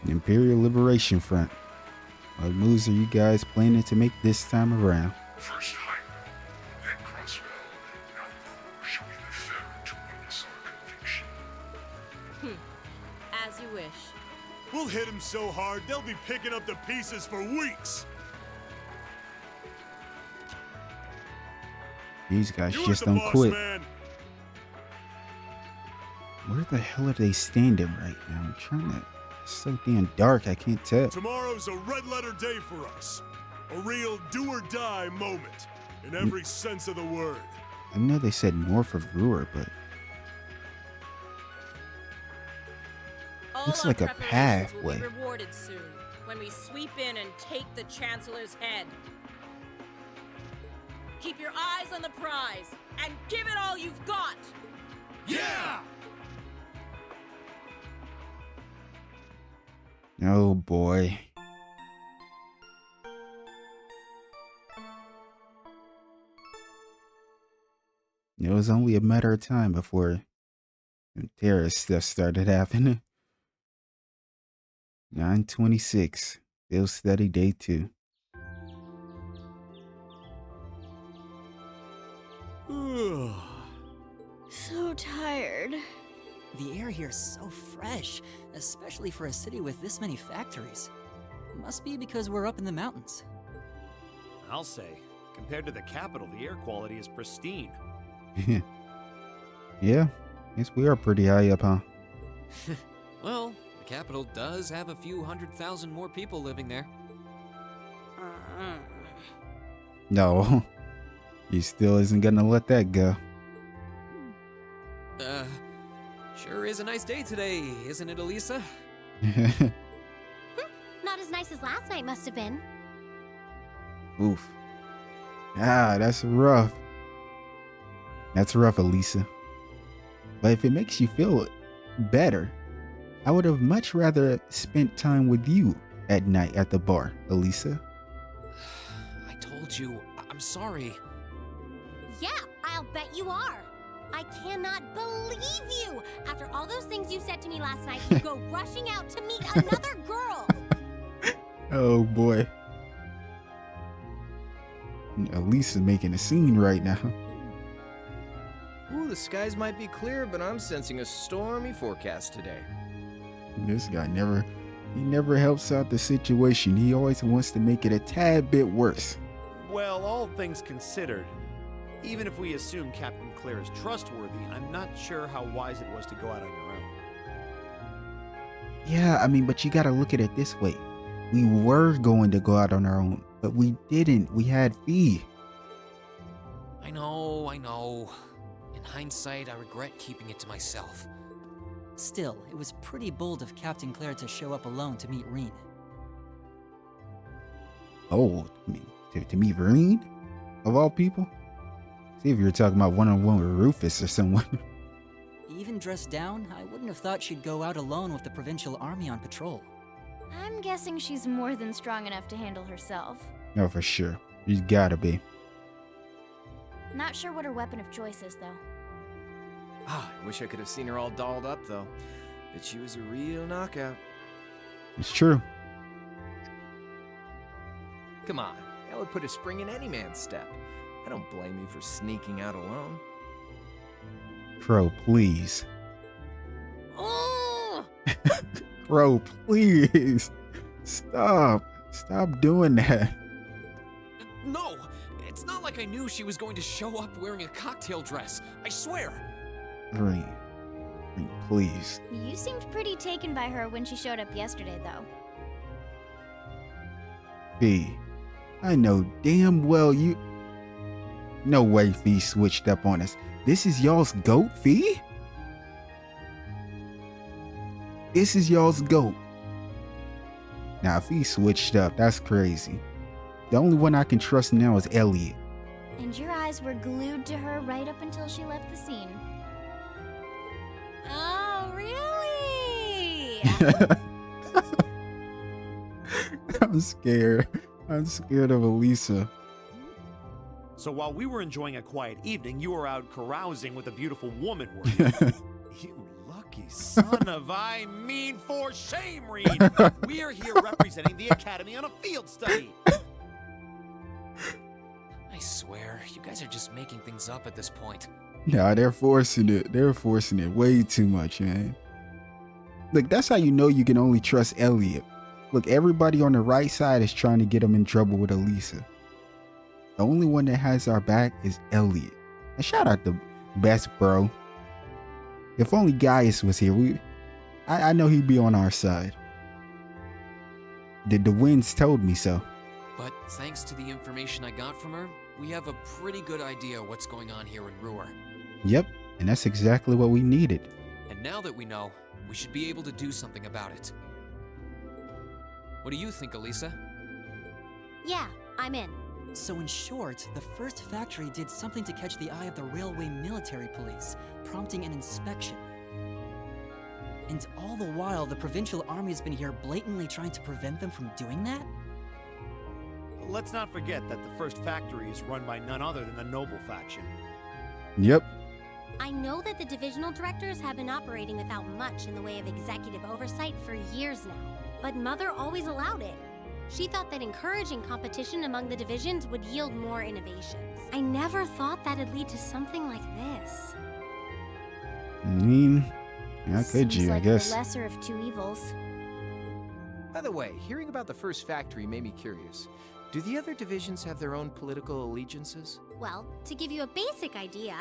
S1: the Imperial Liberation Front. What moves are you guys planning to make this time around?
S11: First Hyman, then Crosswell. Now Roer shall be the third to witness our conviction.
S12: As you wish.
S13: We'll hit him so hard, they'll be picking up the pieces for weeks.
S1: These guys
S13: You
S1: just
S13: are the
S1: don't
S13: boss,
S1: quit.
S13: man.
S1: Where the hell are they standing right now? I'm trying to... It's so damn dark, I can't tell.
S13: Tomorrow's a red letter day for us. A real do or die moment, in every sense of the word.
S1: I know they said north of Roer, but... Looks
S12: All our
S1: like a
S12: preparations will
S1: pathway.
S12: be rewarded soon, when we sweep in and take the Chancellor's head. Keep your eyes on the prize, and give it all you've got!
S13: Yeah!
S1: Oh boy. It was only a matter of time before some terrorist stuff started happening. 9/26. Field study day 2.
S5: So tired.
S9: The air here is so fresh, especially for a city with this many factories. Must be because we're up in the mountains.
S10: I'll say, compared to the capital, the air quality is pristine.
S1: Yeah, guess we are pretty high up, huh?
S2: Well, the capital does have a few 100,000 more people living there.
S1: No, he still isn't gonna let that go.
S2: Sure is a nice day today, isn't it, Alisa?
S6: Not as nice as last night must have been.
S1: Oof. Ah, that's rough. That's rough, Alisa. But if it makes you feel better, I would have much rather spent time with you at night at the bar, Alisa.
S2: I told you, I'm sorry.
S6: Yeah, I'll bet you are. I cannot believe you! After all those things you said to me last night, you go rushing out to meet another girl!
S1: Oh boy. Elisa's making a scene right now.
S13: Who
S8: the skies might be clear, but I'm sensing a stormy forecast today.
S1: This guy he never helps out the situation. He always wants to make it a tad bit worse.
S10: Well, all things considered, even if we assume Captain Claire is trustworthy, I'm not sure how wise it was to go out on your own.
S1: Yeah, I mean, but you gotta look at it this way. We were going to go out on our own, but we didn't. We had Fee.
S2: I know. In hindsight, I regret keeping it to myself.
S9: Still, it was pretty bold of Captain Claire to show up alone to meet Rean.
S1: Oh, to meet Rean? Of all people? See if you were talking about one-on-one with Rufus or someone.
S9: Even dressed down, I wouldn't have thought she'd go out alone with the provincial army on patrol.
S5: I'm guessing she's more than strong enough to handle herself.
S1: No, for sure. She's gotta be.
S5: Not sure what her weapon of choice is, though.
S8: I wish I could have seen her all dolled up, though. But she was a real knockout.
S1: It's true.
S8: Come on, that would put a spring in any man's step. I don't blame you for sneaking out alone.
S1: Crow, please.
S12: Oh!
S1: Crow, please. Stop doing that.
S2: No! It's not like I knew she was going to show up wearing a cocktail dress. I swear!
S1: Rean, please.
S5: You seemed pretty taken by her when she showed up yesterday, though.
S1: Fee, I know damn well you... No way Fee switched up on us. This is y'all's goat, Fee? This is y'all's goat. Now, if he switched up, that's crazy. The only one I can trust now is Elliot.
S5: And your eyes were glued to her right up until she left the scene.
S6: Oh, really?
S1: I'm scared. I'm scared of Alisa.
S10: So while we were enjoying a quiet evening, you were out carousing with a beautiful woman, were you? You lucky son of for shame, Rean! We are here representing the Academy on a field study!
S2: I swear, you guys are just making things up at this point.
S1: Nah, they're forcing it. They're forcing it way too much, man. Look, that's how you know you can only trust Elliot. Look, everybody on the right side is trying to get him in trouble with Alisa. The only one that has our back is Elliot. And shout out to Best Bro. If only Gaius was here, I know he'd be on our side. The winds told me so.
S2: But thanks to the information I got from her, we have a pretty good idea what's going on here in Roer.
S1: Yep, and that's exactly what we needed.
S2: And now that we know, we should be able to do something about it. What do you think, Alisa?
S6: Yeah, I'm in.
S9: So in short, the first factory did something to catch the eye of the railway military police, prompting an inspection. And all the while, the provincial army's been here blatantly trying to prevent them from doing that?
S10: Let's not forget that the first factory is run by none other than the Noble faction.
S1: Yep.
S6: I know that the divisional directors have been operating without much in the way of executive oversight for years now, but Mother always allowed it. She thought that encouraging competition among the divisions would yield more innovations. I never thought that'd lead to something like this.
S1: I mean, how could you,
S5: like
S1: I guess.
S5: The lesser of two evils.
S8: By the way, hearing about the first factory made me curious. Do the other divisions have their own political allegiances?
S6: Well, to give you a basic idea,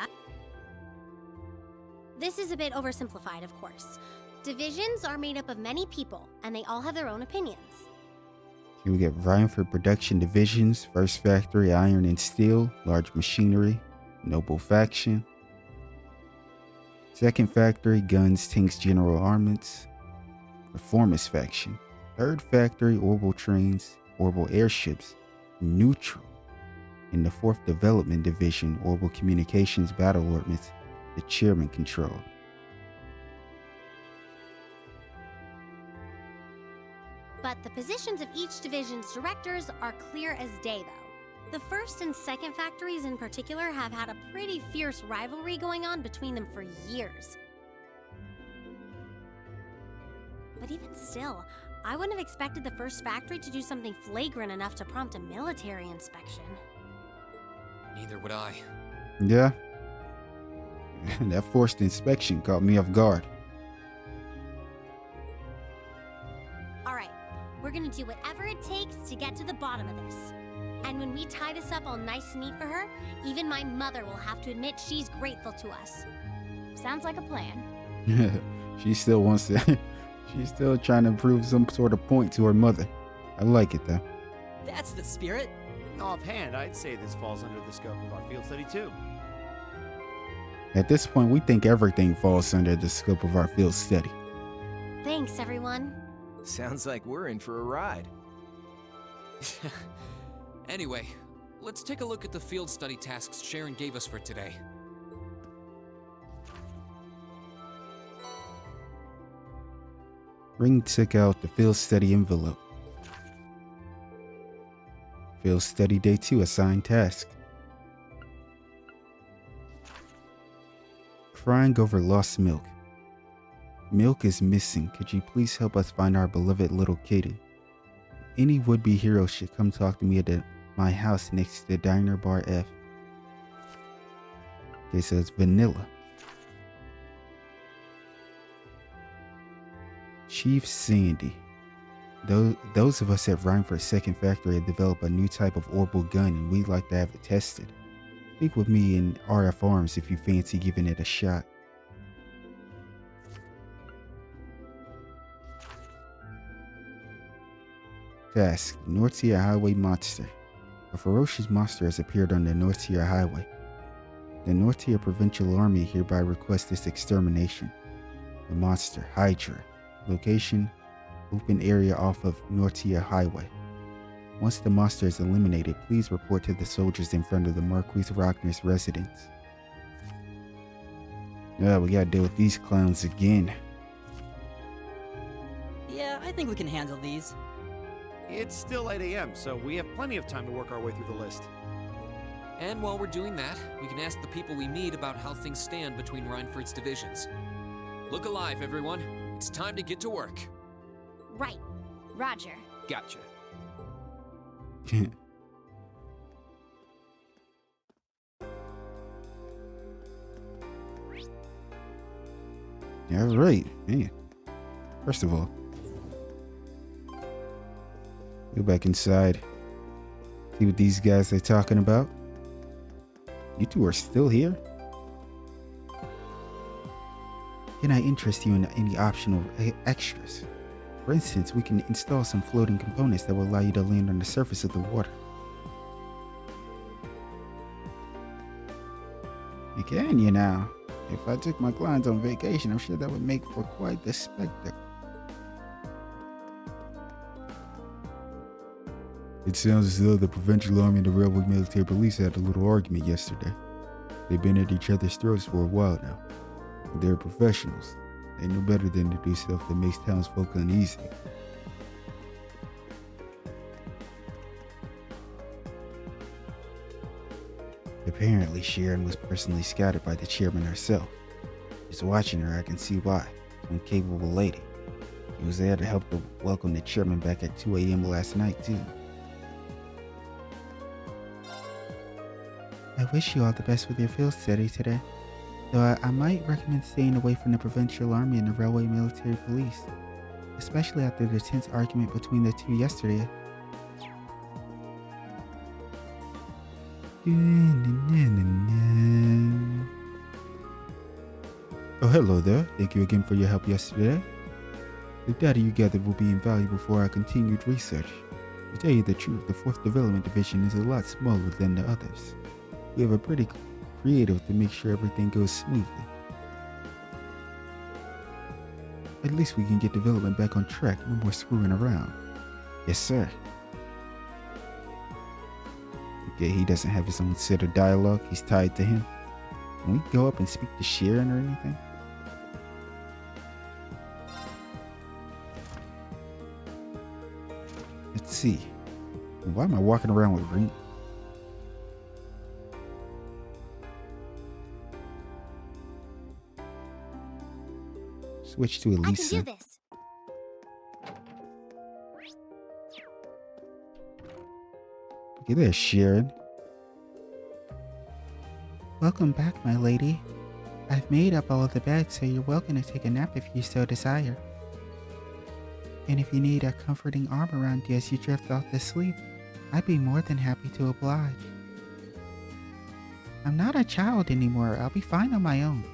S6: this is a bit oversimplified, of course. Divisions are made up of many people, and they all have their own opinions.
S1: Here we get Reinford Production Divisions, First Factory, Iron and Steel, Large Machinery, Noble Faction. Second Factory, Guns, Tanks, General Armaments, Performance Faction. Third Factory, Orbital Trains, Orbital Airships, Neutral. In the Fourth Development Division, Orbital Communications Battle Ordnance, the Chairman controlled.
S6: But the positions of each division's directors are clear as day, though. The first and second factories in particular have had a pretty fierce rivalry going on between them for years. But even still, I wouldn't have expected the first factory to do something flagrant enough to prompt a military inspection.
S2: Neither would I.
S1: Yeah. That forced inspection caught me off guard.
S6: Alright, we're gonna do whatever it takes to get to the bottom of this. And when we tie this up all nice and neat for her, even my mother will have to admit she's grateful to us.
S5: Sounds like a plan.
S1: She still wants to. She's still trying to prove some sort of point to her mother. I like it though.
S9: That's the spirit.
S10: Offhand, I'd say this falls under the scope of our field study too.
S1: At this point, we think everything falls under the scope of our field study.
S6: Thanks, everyone.
S8: Sounds like we're in for a ride.
S2: Anyway, let's take a look at the field study tasks Sharon gave us for today.
S1: Ring took out the field study envelope. Field study day 2 assigned task. Crying over lost milk. Milk is missing. Could you please help us find our beloved little kitty? Any would-be hero should come talk to me at my house next to the Diner Bar F. Okay, so it's vanilla. Chief Sandy. Those of us at Reinford Second Factory have developed a new type of orbital gun and we'd like to have it tested. Speak with me in RF Arms if you fancy giving it a shot. Task: North Tier Highway Monster. A ferocious monster has appeared on the North Tier Highway. The North Tier Provincial Army hereby requests its extermination. The monster, Hydra. Location: open area off of North Tier Highway. Once the monster is eliminated, please report to the soldiers in front of the Marquis Rockner's residence. Yeah, we gotta deal with these clowns again.
S9: Yeah, I think we can handle these.
S10: It's still 8 a.m., so we have plenty of time to work our way through the list.
S2: And while we're doing that, we can ask the people we meet about how things stand between Reinford's divisions. Look alive, everyone. It's time to get to work.
S6: Right.
S5: Roger.
S8: Gotcha.
S1: Yeah, right. Man. First of all, go back inside. See what these guys are talking about. You two are still here? Can I interest you in any optional extras? For instance, we can install some floating components that will allow you to land on the surface of the water. You can, you know. If I took my clients on vacation, I'm sure that would make for quite the spectacle. It sounds as though the Provincial Army and the Railway Military Police had a little argument yesterday. They've been at each other's throats for a while now. They're professionals. They know better than to do stuff that makes townsfolk uneasy. Apparently, Sharon was personally scouted by the chairman herself. Just watching her, I can see why. She's an incapable lady. He was there to help to welcome the chairman back at 2 a.m. last night, too. I wish you all the best with your field study today. Though I might recommend staying away from the Provincial Army and the Railway Military Police. Especially after the tense argument between the two yesterday. Oh, hello there. Thank you again for your help yesterday. The data you gathered will be invaluable for our continued research. To tell you the truth, the 4th Development Division is a lot smaller than the others. We have a pretty creative to make sure everything goes smoothly. At least we can get development back on track, no more screwing around. Yes, sir. Okay, he doesn't have his own set of dialogue. He's tied to him. Can we go up and speak to Sharon or anything? Let's see. Why am I walking around with Rean? Switch to Alisa.
S6: I can do this.
S1: Okay, there's Sharon. Welcome back, my lady. I've made up all of the beds, so you're welcome to take a nap if you so desire. And if you need a comforting arm around you as you drift off to sleep, I'd be more than happy to oblige. I'm not a child anymore. I'll be fine on my own.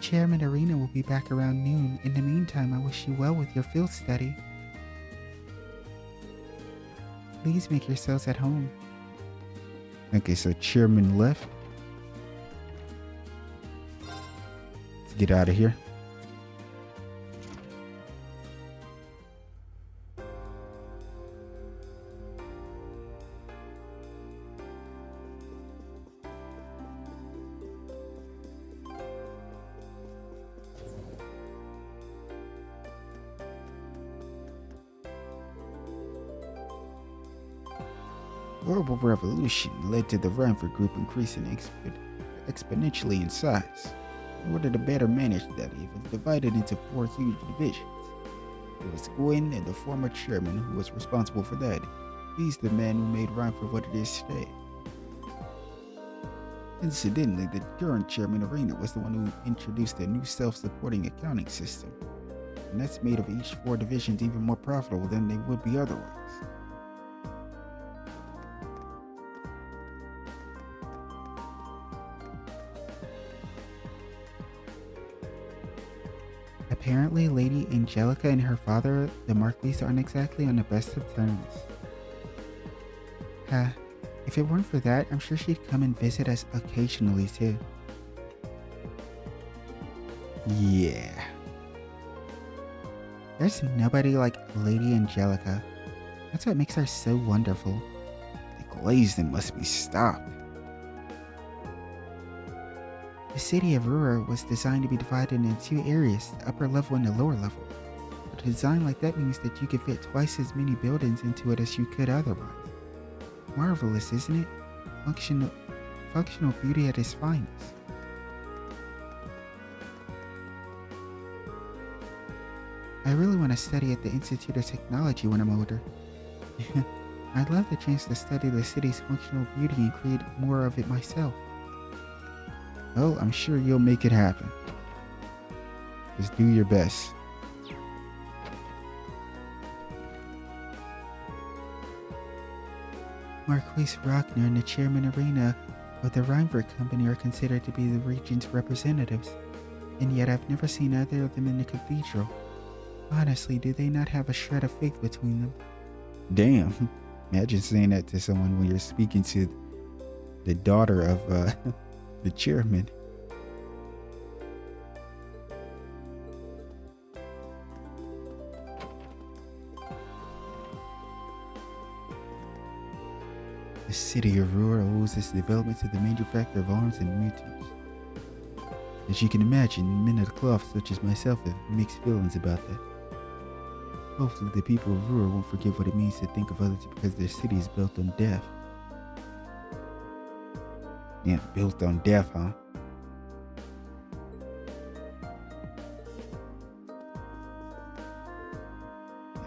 S1: Chairman Irina will be back around noon. In the meantime, I wish you well with your field study. Please make yourselves at home. Okay, so Chairman left. Let's get out of here. Horrible revolution led to the Reinford group increasing exponentially in size. In order to better manage that, it was divided into 4 huge divisions. There was Gwen and the former chairman who was responsible for that. He's the man who made Reinford what it is today. Incidentally, the current chairman, Irina, was the one who introduced a new self-supporting accounting system. And that's made of each 4 divisions even more profitable than they would be otherwise. Apparently, Lady Angelica and her father, the Marquis, aren't exactly on the best of terms. If it weren't for that, I'm sure she'd come and visit us occasionally too. Yeah. There's nobody like Lady Angelica. That's what makes her so wonderful. The glazing must be stopped. The city of Roer was designed to be divided into 2 areas, the upper level and the lower level. A design like that means that you could fit twice as many buildings into it as you could otherwise. Marvelous, isn't it? Functional beauty at its finest. I really want to study at the Institute of Technology when I'm older. I'd love the chance to study the city's functional beauty and create more of it myself. Well, I'm sure you'll make it happen. Just do your best. Marquis Rockner and the Chairman Irina of the Reinford Company are considered to be the region's representatives, and yet I've never seen either of them in the cathedral. Honestly, do they not have a shred of faith between them? Damn. Imagine saying that to someone when you're speaking to the daughter of the chairman. The city of Roer owes its development to the manufacture of arms and mutants. As you can imagine, men of the cloth such as myself have mixed feelings about that. Hopefully the people of Roer won't forget what it means to think of others because their city is built on death. Yeah, built on death, huh?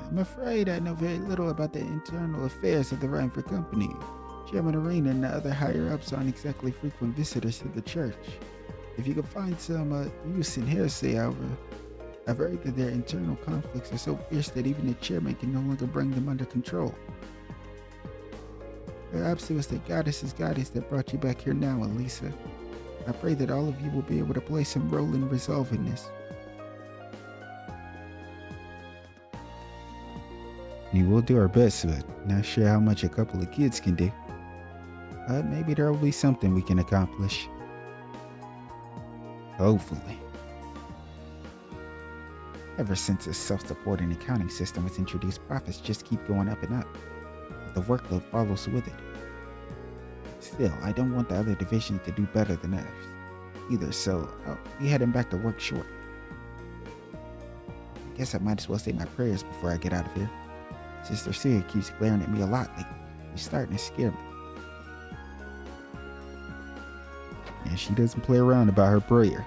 S1: I'm afraid I know very little about the internal affairs of the Reinford Company. Chairman Irina and the other higher-ups aren't exactly frequent visitors to the church. If you can find some use in hearsay, however, I've heard that their internal conflicts are so fierce that even the chairman can no longer bring them under control. Perhaps it was the goddess's guidance that brought you back here now, Alisa. I pray that all of you will be able to play some role in resolving this. We will do our best, but not sure how much a couple of kids can do. But maybe there will be something we can accomplish. Hopefully. Ever since a self-supporting accounting system was introduced, profits just keep going up and up. But the workload follows with it. Still, I don't want the other division to do better than us either, so I'll be heading back to work short. I guess I might as well say my prayers before I get out of here. Sister Sia keeps glaring at me a lot lately. It's starting to scare me. And she doesn't play around about her prayer.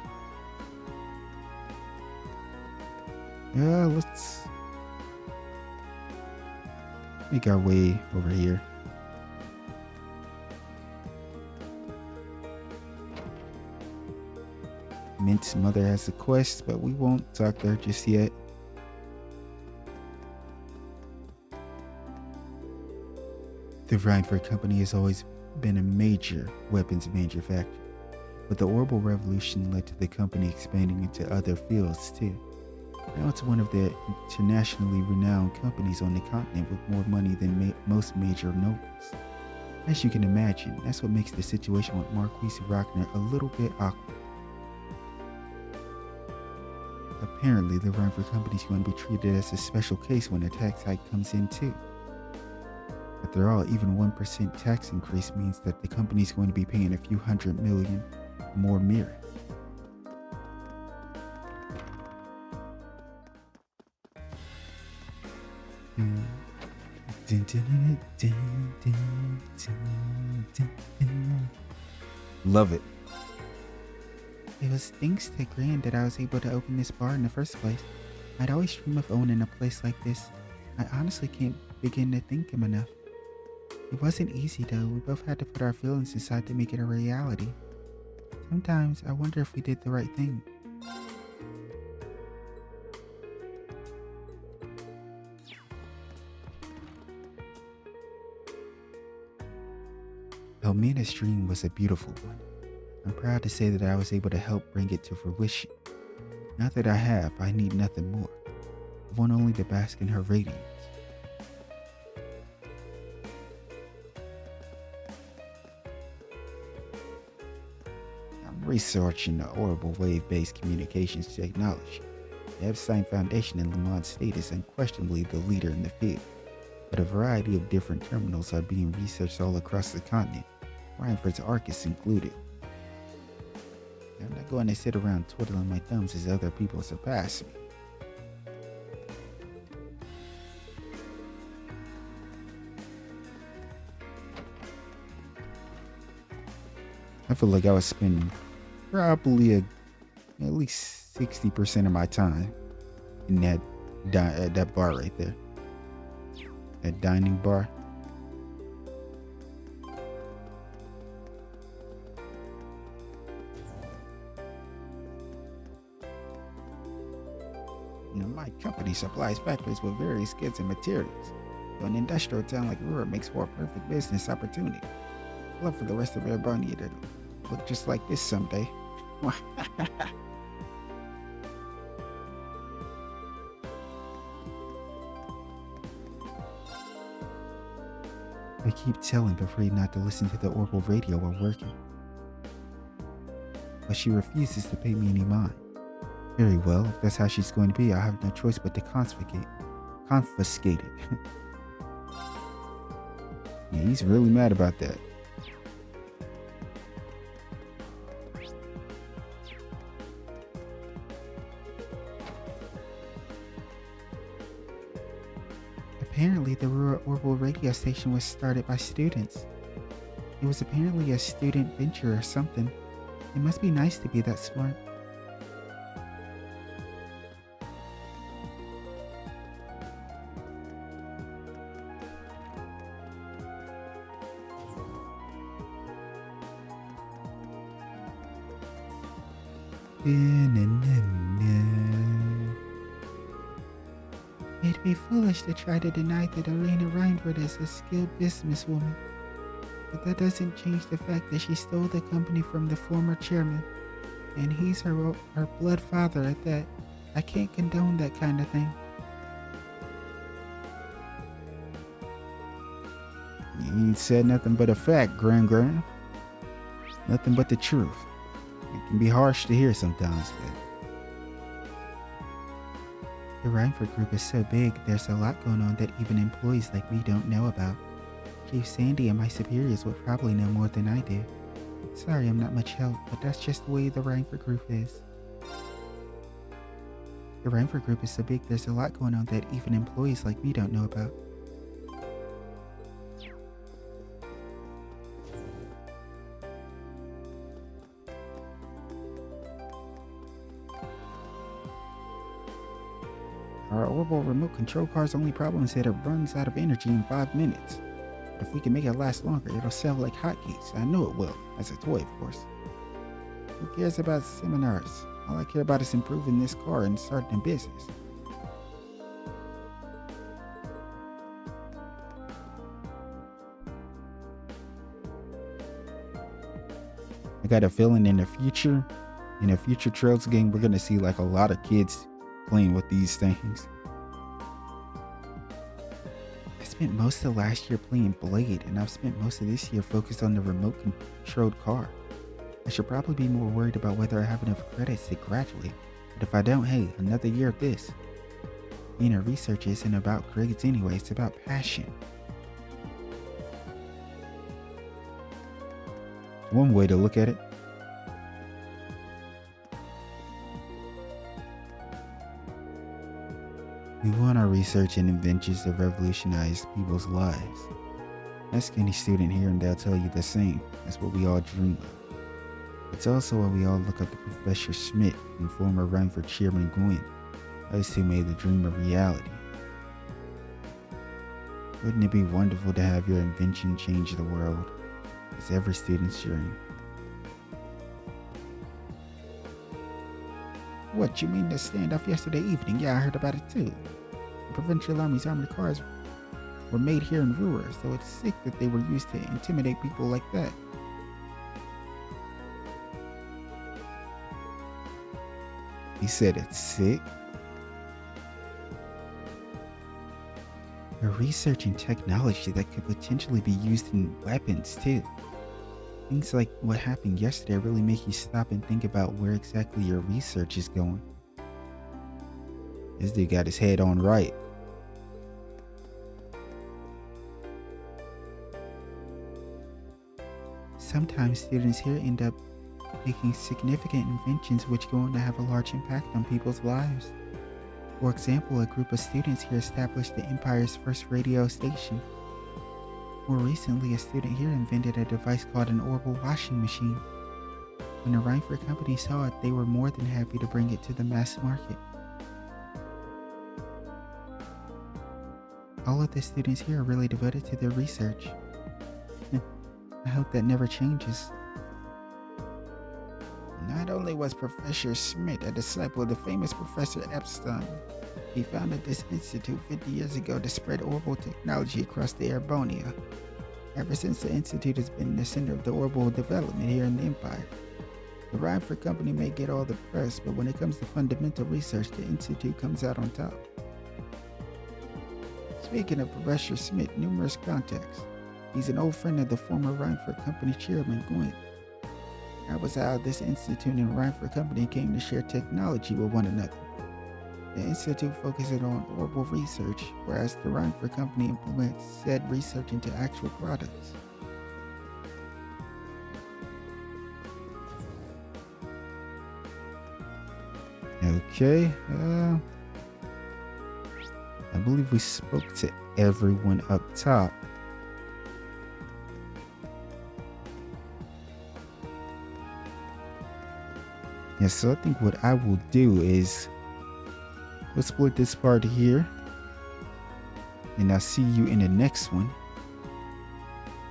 S1: Let's make our way over here. Mint's mother has a quest, but we won't talk to her just yet. The Reinford Company has always been a major weapons manufacturer, but the Orbital Revolution led to the company expanding into other fields too. Now it's one of the internationally renowned companies on the continent with more money than most major nobles. As you can imagine, that's what makes the situation with Marquise Rockner a little bit awkward. Apparently, the Reinford Company is going to be treated as a special case when a tax hike comes in too. After all, even 1% tax increase means that the company is going to be paying a few $100 million more mirror. Love it. It was thanks to Gran that I was able to open this bar in the first place. I'd always dreamed of owning a place like this. I honestly can't begin to thank him enough. It wasn't easy though. We both had to put our feelings aside to make it a reality. Sometimes I wonder if we did the right thing. Elmina's dream was a beautiful one. I'm proud to say that I was able to help bring it to fruition. Now that I have, I need nothing more. I want only to bask in her radiance. I'm researching the orbital wave-based communications technology. The Epstein Foundation in Lamont State is unquestionably the leader in the field, but a variety of different terminals are being researched all across the continent, Reinford's Arcus included. I'm not going to sit around twiddling my thumbs as other people surpass me. I feel like I was spending probably at least 60% of my time in that bar right there. That dining bar. My company supplies factories with various goods and materials. So an industrial town like Roer makes for a perfect business opportunity. I'd love for the rest of Airbonia to look just like this someday. I keep telling Befree not to listen to the orbital radio while working, but she refuses to pay me any mind. Very well, if that's how she's going to be, I'll have no choice but to confiscate it. Yeah, he's really mad about that. Apparently, the Roer Orbital radio station was started by students. It was apparently a student venture or something. It must be nice to be that smart. It'd be foolish to try to deny that Irina Reinford is a skilled businesswoman, but that doesn't change the fact that she stole the company from the former chairman, and he's her blood father at that. I can't condone that kind of thing. You ain't said nothing but a fact, Gran. Nothing but the truth. It can be harsh to hear sometimes, but the Reinford group is so big, there's a lot going on that even employees like me don't know about. Chief Sandy and my superiors would probably know more than I do. Sorry I'm not much help, but that's just the way the Reinford group is. The Reinford group is so big, there's a lot going on that even employees like me don't know about. Our orbital remote control car's only problem is that it runs out of energy in 5 minutes. But if we can make it last longer, it'll sell like hotcakes. I know it will, as a toy, of course. Who cares about seminars? All I care about is improving this car and starting a business. I got a feeling in the future Trails game, we're gonna see like a lot of kids playing with these things. I spent most of last year playing Blade, and I've spent most of this year focused on the remote controlled car. I should probably be more worried about whether I have enough credits to graduate, but if I don't, hey, another year of this. Being a researcher isn't about grades anyway, it's about passion. One way to look at it. We want our research and inventions to revolutionize people's lives. Ask any student here and they'll tell you the same. That's what we all dream of. It's also why we all look up to Professor Schmidt and former Reinford Chairman Gwyn, us who made the dream a reality. Wouldn't it be wonderful to have your invention change the world? It's every student's dream. What, you mean the standoff yesterday evening? Yeah, I heard about it too. The Provincial Army's armored cars were made here in Roer, so it's sick that they were used to intimidate people like that. He said it's sick. We're researching technology that could potentially be used in weapons too. Things like what happened yesterday really make you stop and think about where exactly your research is going. This dude got his head on right. Sometimes students here end up making significant inventions which go on to have a large impact on people's lives. For example, a group of students here established the Empire's first radio station. More recently, a student here invented a device called an orbital washing machine. When the Reinford Company saw it, they were more than happy to bring it to the mass market. All of the students here are really devoted to their research. I hope that never changes. Not only was Professor Schmidt a disciple of the famous Professor Epstein, he founded this institute 50 years ago to spread orbital technology across the Airbonia. Ever since, the institute has been the center of the orbital development here in the Empire. The Reinford Company may get all the press, but when it comes to fundamental research, the institute comes out on top. Speaking of Professor Schmidt, numerous contacts. He's an old friend of the former Reinford Company chairman, Gwyn. That was how this institute and Reinford Company came to share technology with one another. The institute focuses on orbital research, whereas the Reinford Company implements said research into actual products. Okay, I believe we spoke to everyone up top. Yeah, so I think what I will do is we'll split this part here, and I'll see you in the next one.